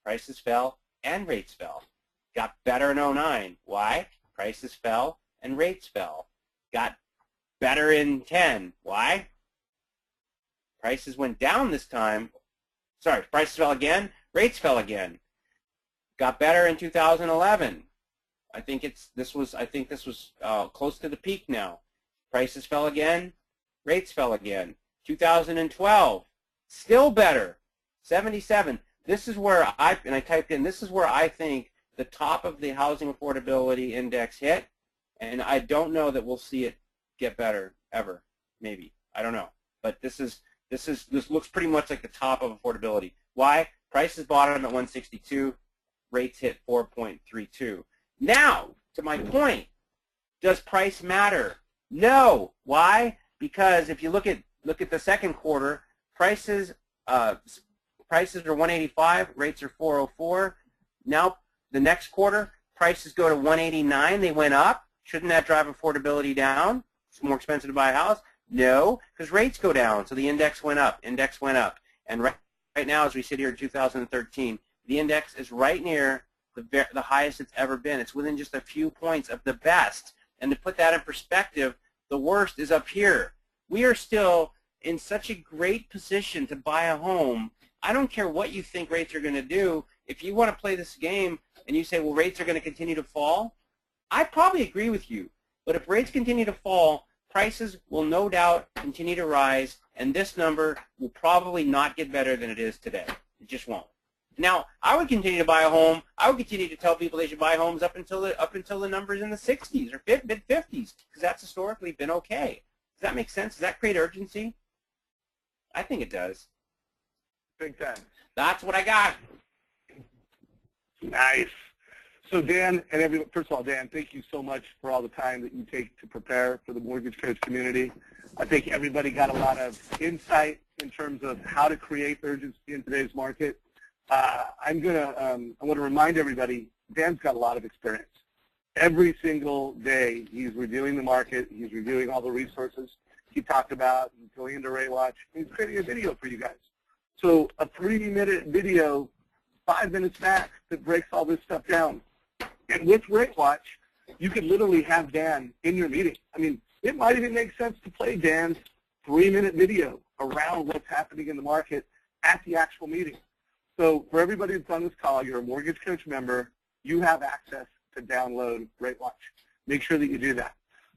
Prices fell and rates fell. Got better in 09. Why? Prices fell and rates fell. Got better in 10. Why? Prices went down this time. Sorry, prices fell again, rates fell again. Got better in 2011. I think this was close to the peak now. Prices fell again, rates fell again. 2012, still better, 77. This is where I typed in, this is where I think the top of the housing affordability index hit, and I don't know that we'll see it get better ever. Maybe, I don't know. But this looks pretty much like the top of affordability. Why? Prices bottom at 162, rates hit 4.32. Now, to my point, does price matter? No. Why? Because if you look at the second quarter, prices are 185, rates are 404. Now, the next quarter, prices go to 189. They went up. Shouldn't that drive affordability down? It's more expensive to buy a house. No, because rates go down, so the index went up. Index went up, and right now, as we sit here in 2013, the index is right near the highest it's ever been. It's within just a few points of the best. And to put that in perspective, the worst is up here. We are still in such a great position to buy a home. I don't care what you think rates are going to do. If you want to play this game and you say, well, rates are going to continue to fall, I probably agree with you. But if rates continue to fall, prices will no doubt continue to rise, and this number will probably not get better than it is today. It just won't. Now, I would continue to buy a home. I would continue to tell people they should buy homes up until the numbers in the 60s or mid-50s, because that's historically been okay. Does that make sense? Does that create urgency? I think it does. Big time. That's what I got. Nice. So Dan, and everyone, first of all, Dan, thank you so much for all the time that you take to prepare for the mortgage coach community. I think everybody got a lot of insight in terms of how to create urgency in today's market. I want to remind everybody, Dan's got a lot of experience. Every single day, he's reviewing the market. He's reviewing all the resources he talked about. He's going into Rawitch. He's creating a video for you guys. So a 3-minute video, 5 minutes max, that breaks all this stuff down. And with Rawitch, you can literally have Dan in your meeting. I mean, it might even make sense to play Dan's 3-minute video around what's happening in the market at the actual meeting. So for everybody that's on this call, you're a Mortgage Coach member, you have access to download Rawitch. Make sure that you do that.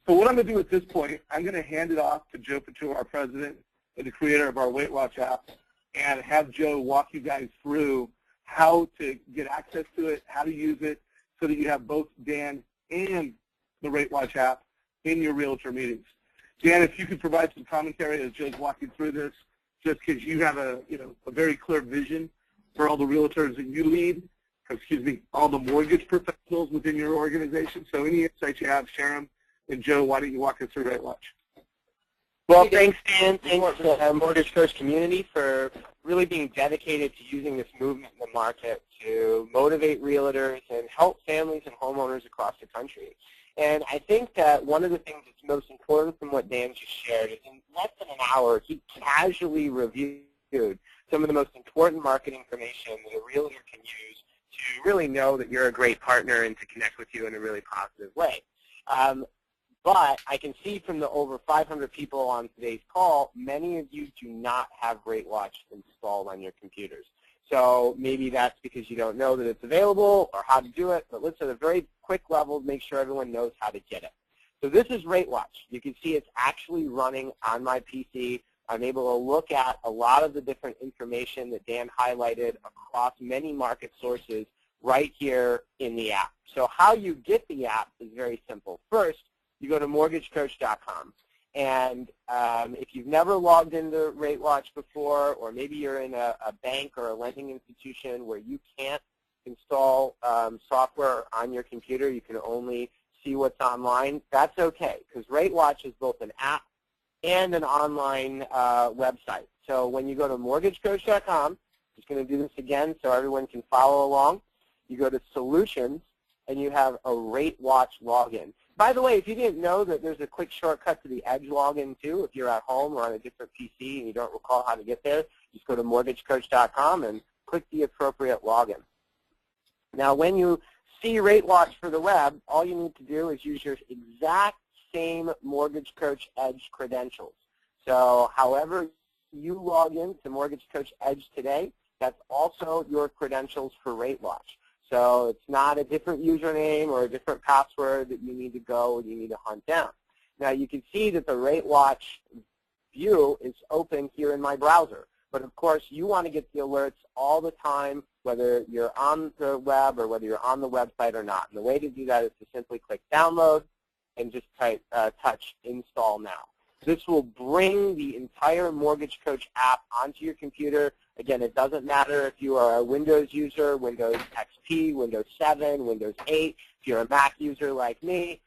So what I'm going to do at this point, I'm going to hand it off to Joe Patua, our president and the creator of our Rawitch app, and have Joe walk you guys through how to get access to it, how to use it, so that you have both Dan and the Rawitch app in your realtor meetings. Dan, if you could provide some commentary as Joe's walking through this, just because you have a very clear vision for all the realtors that you lead, all the mortgage professionals within your organization. So any insights you have, share them. And Joe, why don't you walk us through Rawitch? Well, thanks, Dan. Thanks to the Mortgage Coach community for really being dedicated to using this movement in the market to motivate realtors and help families and homeowners across the country. And I think that one of the things that's most important from what Dan just shared is in less than an hour, he casually reviewed some of the most important marketing information that a realtor can use to really know that you're a great partner and to connect with you in a really positive way. But I can see from the over 500 people on today's call, many of you do not have Rawitch installed on your computers. So maybe that's because you don't know that it's available or how to do it, but let's at a very quick level make sure everyone knows how to get it. So this is Rawitch. You can see it's actually running on my PC. I'm able to look at a lot of the different information that Dan highlighted across many market sources right here in the app. So how you get the app is very simple. First, you go to mortgagecoach.com. And if you've never logged into Rawitch before, or maybe you're in a bank or a lending institution where you can't install software on your computer, you can only see what's online, that's okay, because Rawitch is both an app and an online website. So when you go to mortgagecoach.com, just going to do this again so everyone can follow along. You go to Solutions, and you have a Rawitch login. By the way, if you didn't know that there's a quick shortcut to the Edge login too, if you're at home or on a different PC and you don't recall how to get there, just go to mortgagecoach.com and click the appropriate login. Now when you see Rate Watch for the web, all you need to do is use your exact same Mortgage Coach Edge credentials. So however you log in to Mortgage Coach Edge today, that's also your credentials for Rate Watch. So it's not a different username or a different password that you need to go and you need to hunt down. Now you can see that the Rate Watch view is open here in my browser. But of course, you want to get the alerts all the time, whether you're on the web or whether you're on the website or not. And the way to do that is to simply click download and just touch install now. This will bring the entire Mortgage Coach app onto your computer. Again, it doesn't matter if you are a Windows user, Windows XP, Windows 7, Windows 8. If you're a Mac user like me,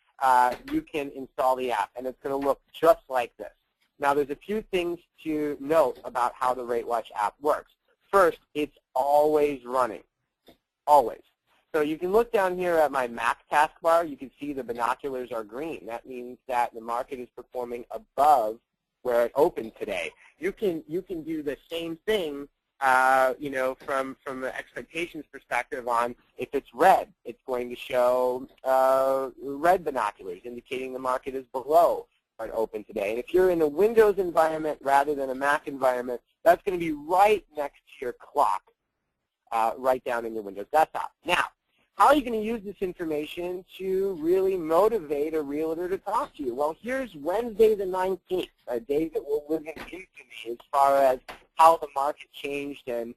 you can install the app, and it's going to look just like this. Now, there's a few things to note about how the Rate Watch app works. First, it's always running, always. So you can look down here at my Mac taskbar. You can see the binoculars are green. That means that the market is performing above where it opened today. You can do the same thing, you know, from the expectations perspective on if it's red, it's going to show red binoculars, indicating the market is below where it opened today. And if you're in a Windows environment rather than a Mac environment, that's going to be right next to your clock, right down in your Windows desktop. Now, how are you going to use this information to really motivate a realtor to talk to you? Well, here's Wednesday the 19th, a day that will live in infamy as far as how the market changed and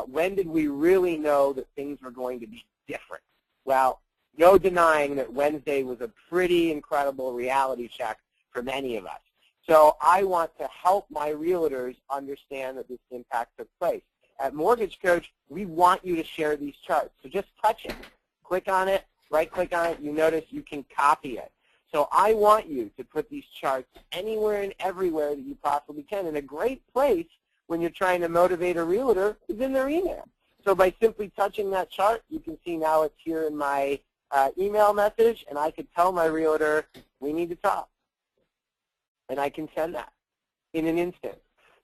when did we really know that things were going to be different. Well, no denying that Wednesday was a pretty incredible reality check for many of us. So I want to help my realtors understand that this impact took place. At Mortgage Coach, we want you to share these charts. So just touch it. Click on it, right-click on it. You notice you can copy it. So I want you to put these charts anywhere and everywhere that you possibly can. And a great place when you're trying to motivate a realtor is in their email. So by simply touching that chart, you can see now it's here in my email message, and I could tell my realtor, we need to talk. And I can send that in an instant.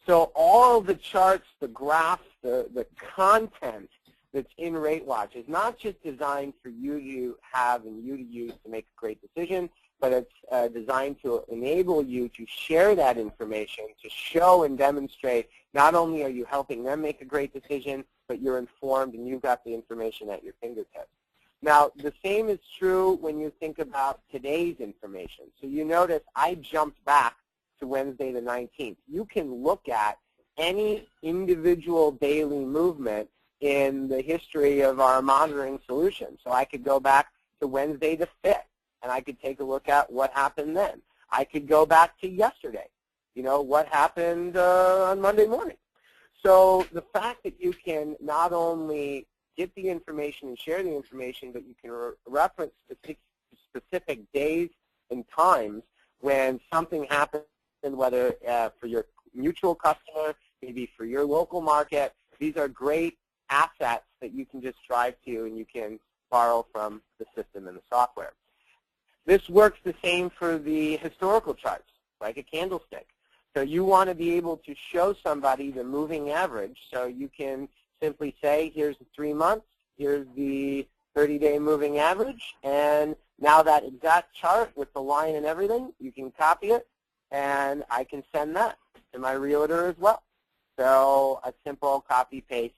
So all the charts, the graphs, the content that's in Rate Watch is not just designed for you to have and you to use to make a great decision, but it's designed to enable you to share that information, to show and demonstrate not only are you helping them make a great decision, but you're informed and you've got the information at your fingertips. Now, the same is true when you think about today's information. So you notice I jumped back to Wednesday the 19th. You can look at any individual daily movement in the history of our monitoring solution. So I could go back to Wednesday the 5th, and I could take a look at what happened then. I could go back to yesterday, you know, what happened on Monday morning. So the fact that you can not only get the information and share the information, but you can reference specific days and times when something happened, whether for your mutual customer, maybe for your local market. These are great assets that you can just drive to and you can borrow from the system and the software. This works the same for the historical charts, like a candlestick. So you want to be able to show somebody the moving average, so you can simply say, here's the 3 months, here's the 30-day moving average, and now that exact chart with the line and everything, you can copy it, and I can send that to my realtor as well. So a simple copy-paste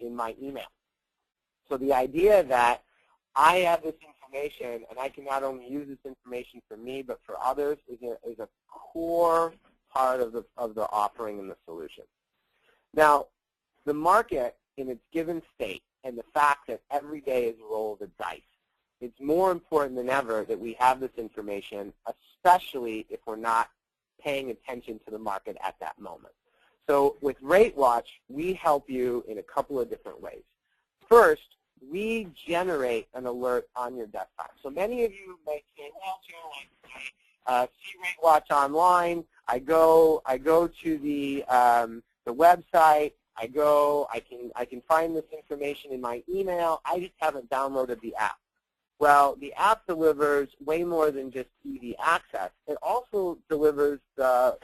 in my email. So the idea that I have this information, and I can not only use this information for me, but for others, is a core part of the offering and the solution. Now, the market in its given state and the fact that every day is a roll of the dice, it's more important than ever that we have this information, especially if we're not paying attention to the market at that moment. So with Rate Watch, we help you in a couple of different ways. First, we generate an alert on your desktop. So many of you may say, well, Joe, I see Rate Watch online. I go to the website. I can find this information in my email. I just haven't downloaded the app. Well, the app delivers way more than just easy access. It also delivers the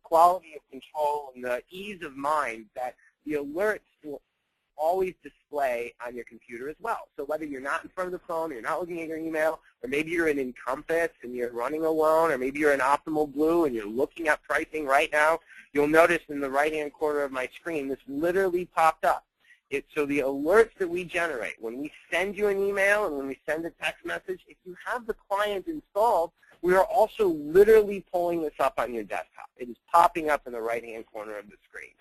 quality of control and the ease of mind that the alerts will always display on your computer as well. So whether you're not in front of the phone, or you're not looking at your email, or maybe you're in Encompass and you're running a loan, or maybe you're in Optimal Blue and you're looking at pricing right now, you'll notice in the right-hand corner of my screen, this literally popped up. So the alerts that we generate, when we send you an email and when we send a text message, if you have the client installed, we are also literally pulling this up on your desktop. It is popping up in the right-hand corner of the screen.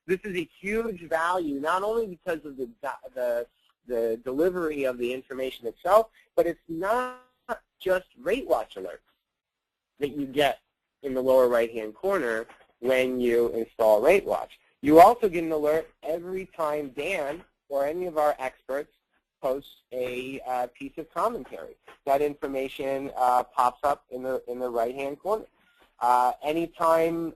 This is a huge value, not only because of the delivery of the information itself, but it's not just rate watch alerts that you get in the lower right-hand corner when you install Rate Watch. You also get an alert every time Dan or any of our experts posts a piece of commentary. That information pops up in the right-hand corner. Anytime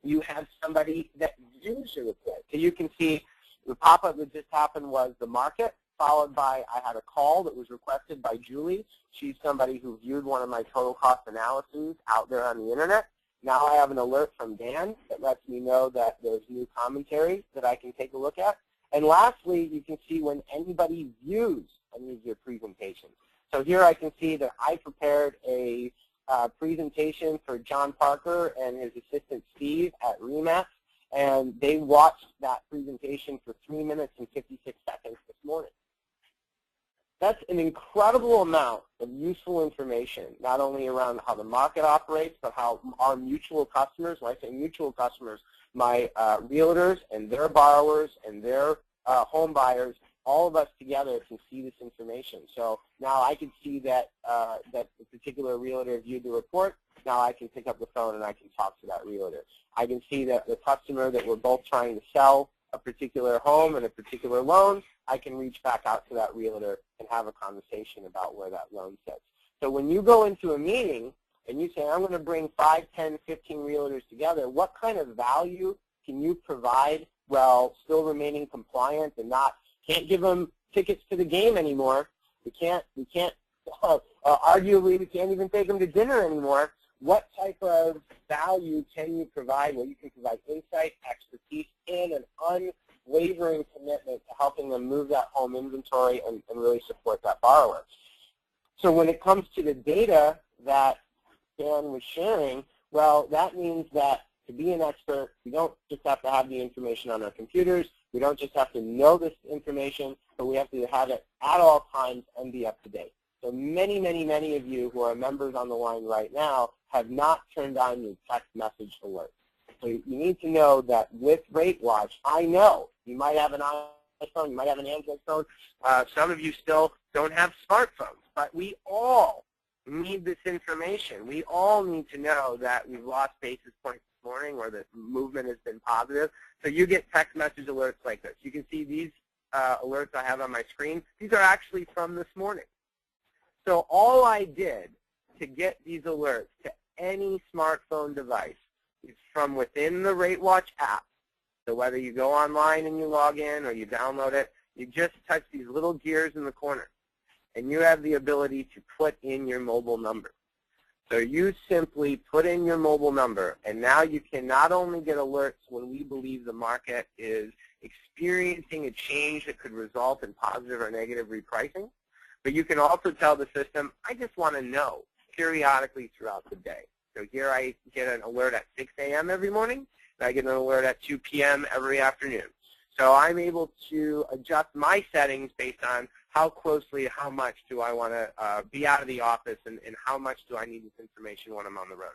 you have somebody that views your report. So you can see the pop-up that just happened was the market, followed by I had a call that was requested by Julie. She's somebody who viewed one of my total cost analyses out there on the internet. Now I have an alert from Dan that lets me know that there's new commentary that I can take a look at. And lastly, you can see when anybody views any of your presentations. So here I can see that I prepared a presentation for John Parker and his assistant Steve at REMAX, and they watched that presentation for 3 minutes and 56 seconds this morning. That's an incredible amount of useful information, not only around how the market operates, but how our mutual customers, when I say mutual customers, my realtors and their borrowers and their home buyers, all of us together can see this information. So now I can see that that the particular realtor viewed the report. Now I can pick up the phone and I can talk to that realtor. I can see that the customer that we're both trying to sell a particular home and a particular loan, I can reach back out to that realtor and have a conversation about where that loan sits. So when you go into a meeting and you say, I'm going to bring 5, 10, 15 realtors together, what kind of value can you provide while still remaining compliant and can't give them tickets to the game anymore? We can't arguably, we can't even take them to dinner anymore. What type of value can you provide? Well, you can provide insight, expertise, and an unwavering commitment to helping them move that home inventory and really support that borrower. So when it comes to the data that Dan was sharing, well, that means that to be an expert, we don't just have to have the information on our computers. We don't just have to know this information, but we have to have it at all times and be up to date. So many, many, many of you who are members on the line right now have not turned on your text message alerts. So you need to know that with Rate Watch, I know you might have an iPhone, you might have an Android phone. Some of you still don't have smartphones, but we all need this information. We all need to know that we've lost basis points this morning or the movement has been positive. So you get text message alerts like this. You can see these alerts I have on my screen. These are actually from this morning. So all I did to get these alerts to any smartphone device is from within the Rate Watch app. So whether you go online and you log in or you download it, you just touch these little gears in the corner, and you have the ability to put in your mobile number. So you simply put in your mobile number, and now you can not only get alerts when we believe the market is experiencing a change that could result in positive or negative repricing, but you can also tell the system, I just want to know periodically throughout the day. So here I get an alert at 6 a.m. every morning, and I get an alert at 2 p.m. every afternoon. So I'm able to adjust my settings based on how closely, how much do I want to be out of the office, and how much do I need this information when I'm on the road.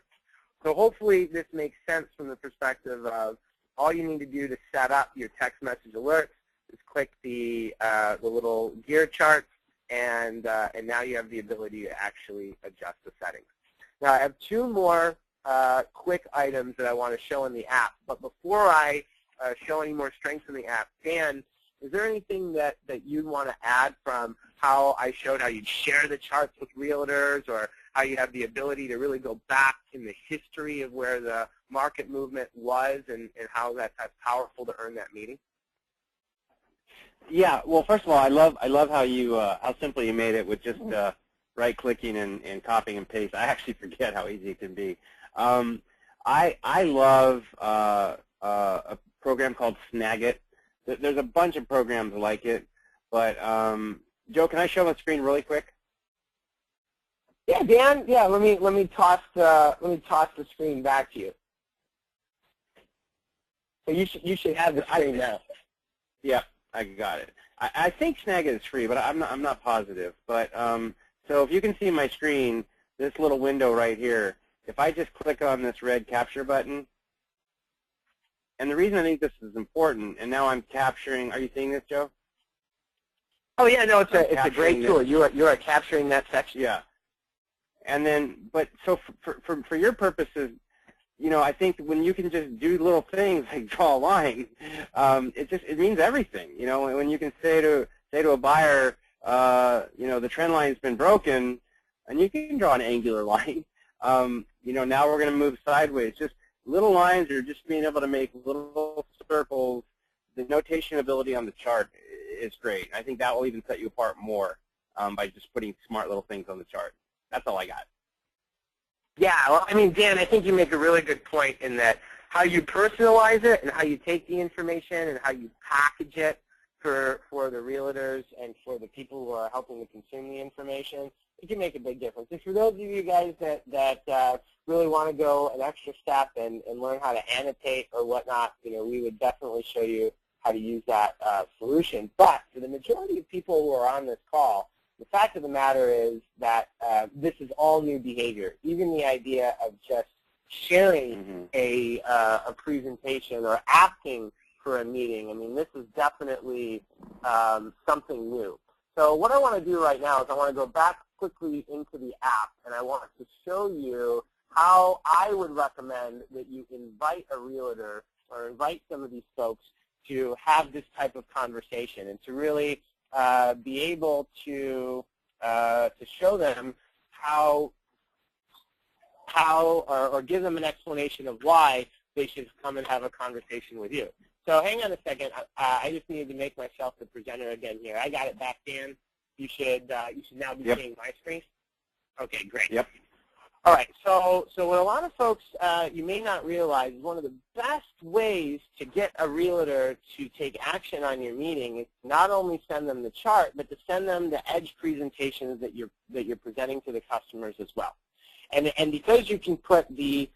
So hopefully this makes sense from the perspective of all you need to do to set up your text message alerts is click the little gear chart, and now you have the ability to actually adjust the settings. Now I have 2 more quick items that I want to show in the app, but before I show any more strengths in the app, Dan, is there anything that you'd want to add from how I showed how you'd share the charts with realtors, or how you have the ability to really go back in the history of where the market movement was and how that's powerful to earn that meeting? Yeah, well, first of all, I love how you how simple you made it with just right-clicking and copying and paste. I actually forget how easy it can be. I love a program called Snagit. there's a bunch of programs like it, but Joe, can I show my screen really quick? Yeah, Dan. Yeah, let me toss the screen back to you. So you should have the screen now. Yeah, I got it. I think Snagit is free, but I'm not positive. But so if you can see my screen, this little window right here, if I just click on this red capture button, and the reason I think this is important, and now I'm capturing. Are you seeing this, Joe? Oh yeah, no, it's a great tool. You are capturing that section. Yeah. And then, but so for your purposes, you know, I think when you can just do little things like draw a line, it means everything. You know, when you can say to a buyer, you know, the trend line's been broken, and you can draw an angular line. You know, now we're going to move sideways. Just little lines, or just being able to make little circles. The notation ability on the chart is great. I think that will even set you apart more by just putting smart little things on the chart. That's all I got. Yeah, well, I mean, Dan, I think you make a really good point in that how you personalize it and how you take the information and how you package it for the realtors and for the people who are helping to consume the information, it can make a big difference. And for those of you guys that really want to go an extra step and learn how to annotate or whatnot, you know, we would definitely show you how to use that solution. But for the majority of people who are on this call, the fact of the matter is that this is all new behavior. Even the idea of just sharing a presentation or asking for a meeting, I mean, this is definitely something new. So what I want to do right now is I want to go back quickly into the app, and I want to show you how I would recommend that you invite a realtor or invite some of these folks to have this type of conversation and to really be able to show them how or give them an explanation of why they should come and have a conversation with you. So hang on a second. I just needed to make myself the presenter again here. I got it back, Dan. You should now be seeing my screen. Okay, great. Yep. All right, so what a lot of folks you may not realize is one of the best ways to get a realtor to take action on your meeting is not only send them the chart, but to send them the edge presentations that you're presenting to the customers as well. And because you can put the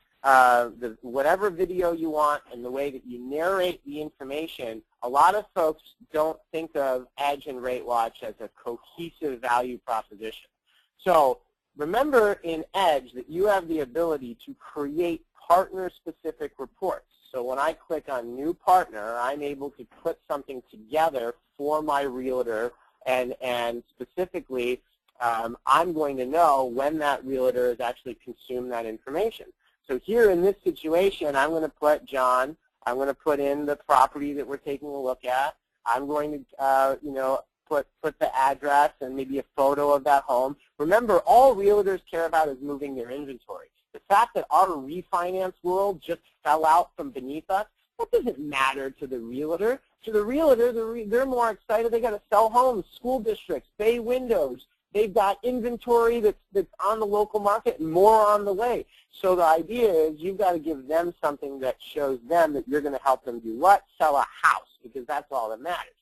whatever video you want and the way that you narrate the information, a lot of folks don't think of Edge and RateWatch as a cohesive value proposition. So remember in Edge that you have the ability to create partner-specific reports. So when I click on New Partner, I'm able to put something together for my realtor, and specifically, I'm going to know when that realtor has actually consumed that information. So here in this situation, I'm going to put John. I'm going to put in the property that we're taking a look at. I'm going to, you know, put the address and maybe a photo of that home. Remember, all realtors care about is moving their inventory. The fact that our refinance world just fell out from beneath us, that doesn't matter to the realtor. To the realtor, they're more excited. They got to sell homes, school districts, bay windows. They've got inventory that's on the local market and more on the way. So the idea is you've got to give them something that shows them that you're going to help them do what? Sell a house, because that's all that matters.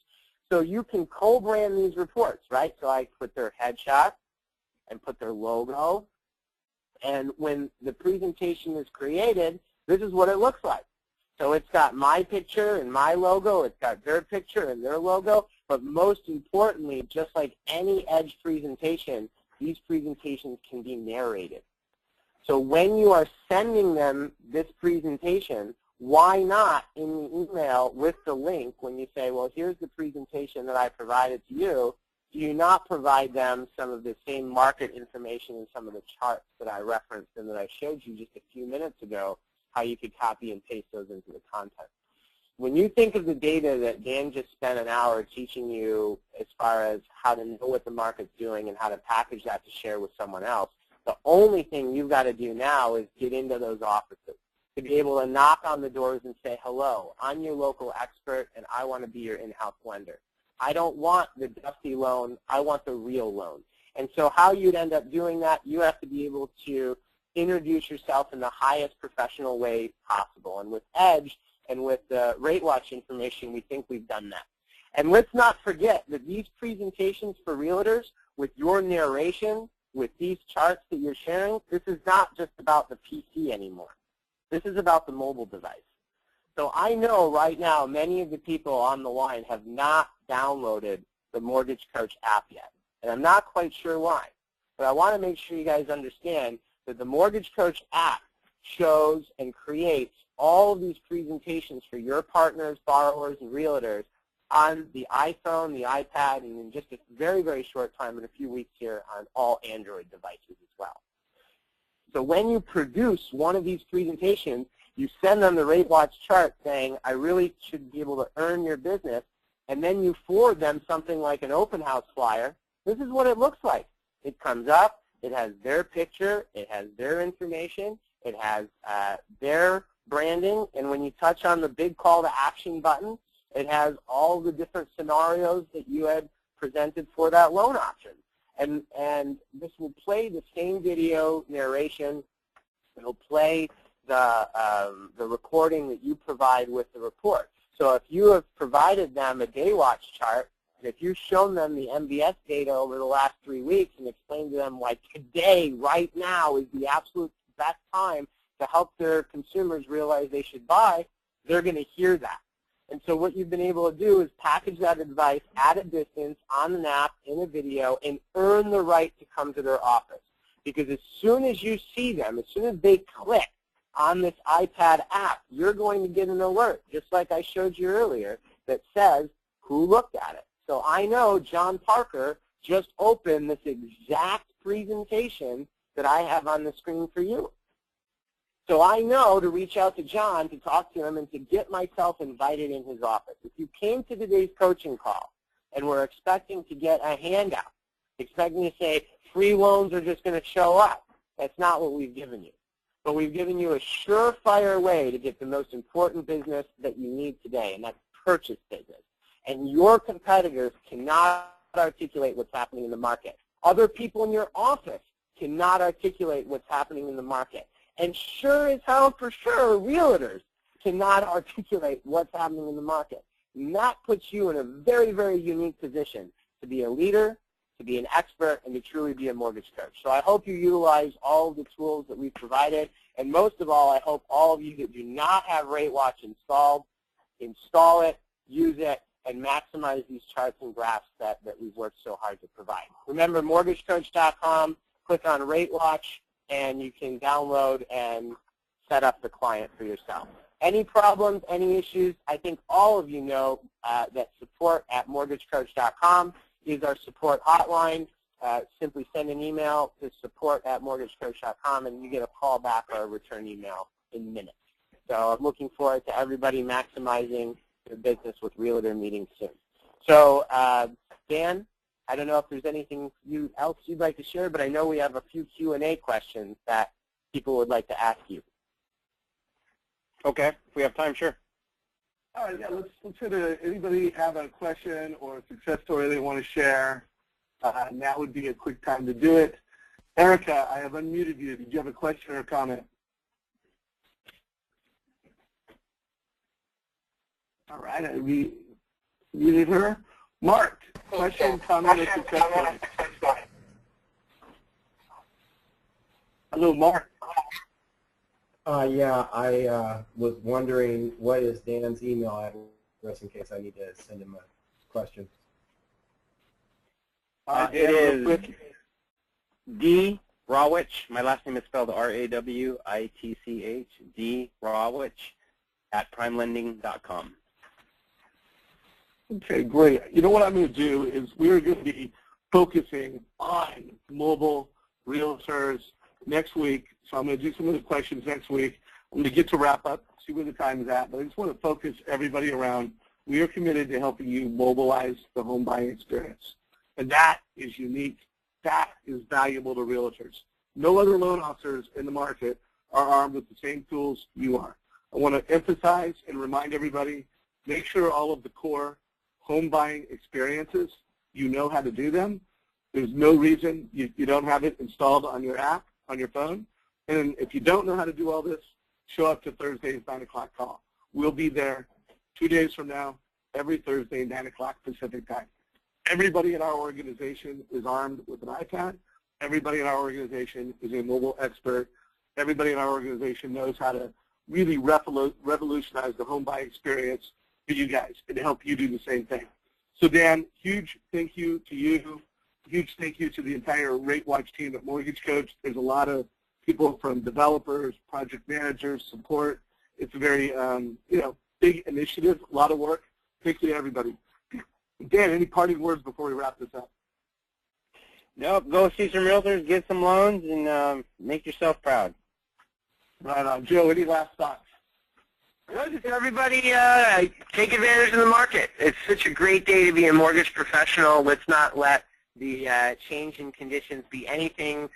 So you can co-brand these reports, right? So I put their headshot and put their logo. And when the presentation is created, this is what it looks like. So it's got my picture and my logo. It's got their picture and their logo. But most importantly, just like any Edge presentation, these presentations can be narrated. So when you are sending them this presentation, why not in the email with the link when you say, well, here's the presentation that I provided to you, do you not provide them some of the same market information and some of the charts that I referenced and that I showed you just a few minutes ago, how you could copy and paste those into the content? When you think of the data that Dan just spent an hour teaching you as far as how to know what the market's doing and how to package that to share with someone else, the only thing you've got to do now is get into those offices, to be able to knock on the doors and say, hello, I'm your local expert and I want to be your in-house lender. I don't want the dusty loan, I want the real loan. And so how you'd end up doing that, you have to be able to introduce yourself in the highest professional way possible. And with Edge, and with the Rawitch information, we think we've done that. And let's not forget that these presentations for realtors, with your narration, with these charts that you're sharing, this is not just about the PC anymore. This is about the mobile device. So I know right now many of the people on the line have not downloaded the Mortgage Coach app yet. And I'm not quite sure why. But I want to make sure you guys understand that the Mortgage Coach app shows and creates all of these presentations for your partners, borrowers, and realtors on the iPhone, the iPad, and in just a very, very short time, in a few weeks here, on all Android devices as well. So when you produce one of these presentations, you send them the Rawitch chart saying, I really should be able to earn your business, and then you forward them something like an open house flyer. This is what it looks like. It comes up, it has their picture, it has their information, it has their branding, and when you touch on the big call to action button, it has all the different scenarios that you had presented for that loan option. And this will play the same video narration. It'll play the recording that you provide with the report. So if you have provided them a day watch chart, and if you've shown them the MBS data over the last 3 weeks and explained to them why today, right now, is the absolute best time to help their consumers realize they should buy, they're going to hear that. And so what you've been able to do is package that advice at a distance on an app, in a video, and earn the right to come to their office. Because as soon as you see them, as soon as they click on this iPad app, you're going to get an alert, just like I showed you earlier, that says who looked at it. So I know John Parker just opened this exact presentation that I have on the screen for you. So I know to reach out to John, to talk to him, and to get myself invited in his office. If you came to today's coaching call and were expecting to get a handout, expecting to say free loans are just going to show up, that's not what we've given you. But we've given you a surefire way to get the most important business that you need today, and that's purchase business. And your competitors cannot articulate what's happening in the market. Other people in your office cannot articulate what's happening in the market. And sure as hell for sure, realtors cannot articulate what's happening in the market. And that puts you in a very, very unique position to be a leader, to be an expert, and to truly be a mortgage coach. So I hope you utilize all of the tools that we've provided. And most of all, I hope all of you that do not have Rawitch installed, install it, use it, and maximize these charts and graphs that we've worked so hard to provide. Remember, mortgagecoach.com, click on Rawitch, and you can download and set up the client for yourself. Any problems, any issues, I think all of you know that support at mortgagecoach.com is our support hotline. Simply send an email to support@mortgagecoach.com, and you get a call back or a return email in minutes. So I'm looking forward to everybody maximizing their business with Realtor meetings soon. So Dan, I don't know if there's anything else you'd like to share, but I know we have a few Q&A questions that people would like to ask you. Okay, if we have time, sure. All right, yeah, let's hit it. Anybody have a question or a success story they want to share? Now would be a quick time to do it. Erica, I have unmuted you. Did you have a question or a comment? All right, I muted her. Mark, question, comment, or success story? Hello, Mark. Yeah, I was wondering what is Dan's email address in case I need to send him a question. It is D Rawitch. My last name is spelled R-A-W-I-T-C-H. D Rawitch @primelending.com. Okay, great. You know what I'm going to do is we're going to be focusing on mobile realtors next week. So I'm going to do some of the questions next week. I'm going to get to wrap up, see where the time is at, but I just want to focus everybody around. We are committed to helping you mobilize the home buying experience. And that is unique. That is valuable to realtors. No other loan officers in the market are armed with the same tools you are. I want to emphasize and remind everybody, make sure all of the core home buying experiences, you know how to do them. There's no reason you don't have it installed on your app, on your phone. And if you don't know how to do all this, show up to Thursday's 9 o'clock call. We'll be there 2 days from now, every Thursday, 9 o'clock Pacific time. Everybody in our organization is armed with an iPad. Everybody in our organization is a mobile expert. Everybody in our organization knows how to really revolutionize the home buying experience for you guys and to help you do the same thing. So Dan, huge thank you to you. Huge thank you to the entire RateWatch team at Mortgage Coach. There's a lot of people from developers, project managers, support. It's a very big initiative, a lot of work. Thank you to everybody. Dan, any parting words before we wrap this up? Nope. Go see some realtors, get some loans, and make yourself proud. Right on. Joe, any last thoughts? Just everybody take advantage of the market. It's such a great day to be a mortgage professional. Let's not let the change in conditions be anything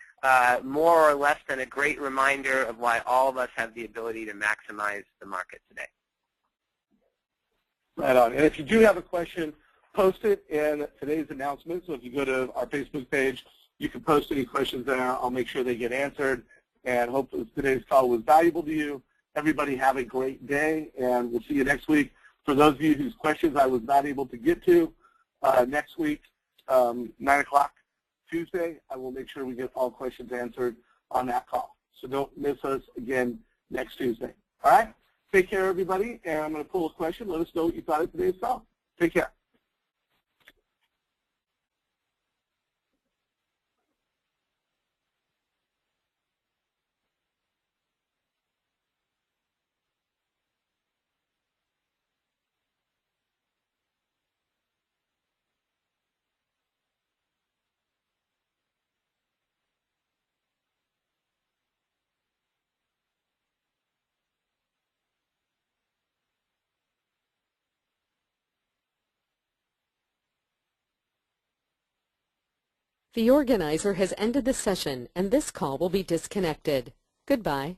more or less than a great reminder of why all of us have the ability to maximize the market today. Right on. And if you do have a question, post it in today's announcement. So if you go to our Facebook page, you can post any questions there. I'll make sure they get answered. And hopefully today's call was valuable to you. Everybody have a great day, and we'll see you next week. For those of you whose questions I was not able to get to, next week, 9 o'clock Tuesday, I will make sure we get all questions answered on that call. So don't miss us again next Tuesday. All right? Take care, everybody, and I'm going to pull a question. Let us know what you thought of today's call. Take care. The organizer has ended the session, and this call will be disconnected. Goodbye.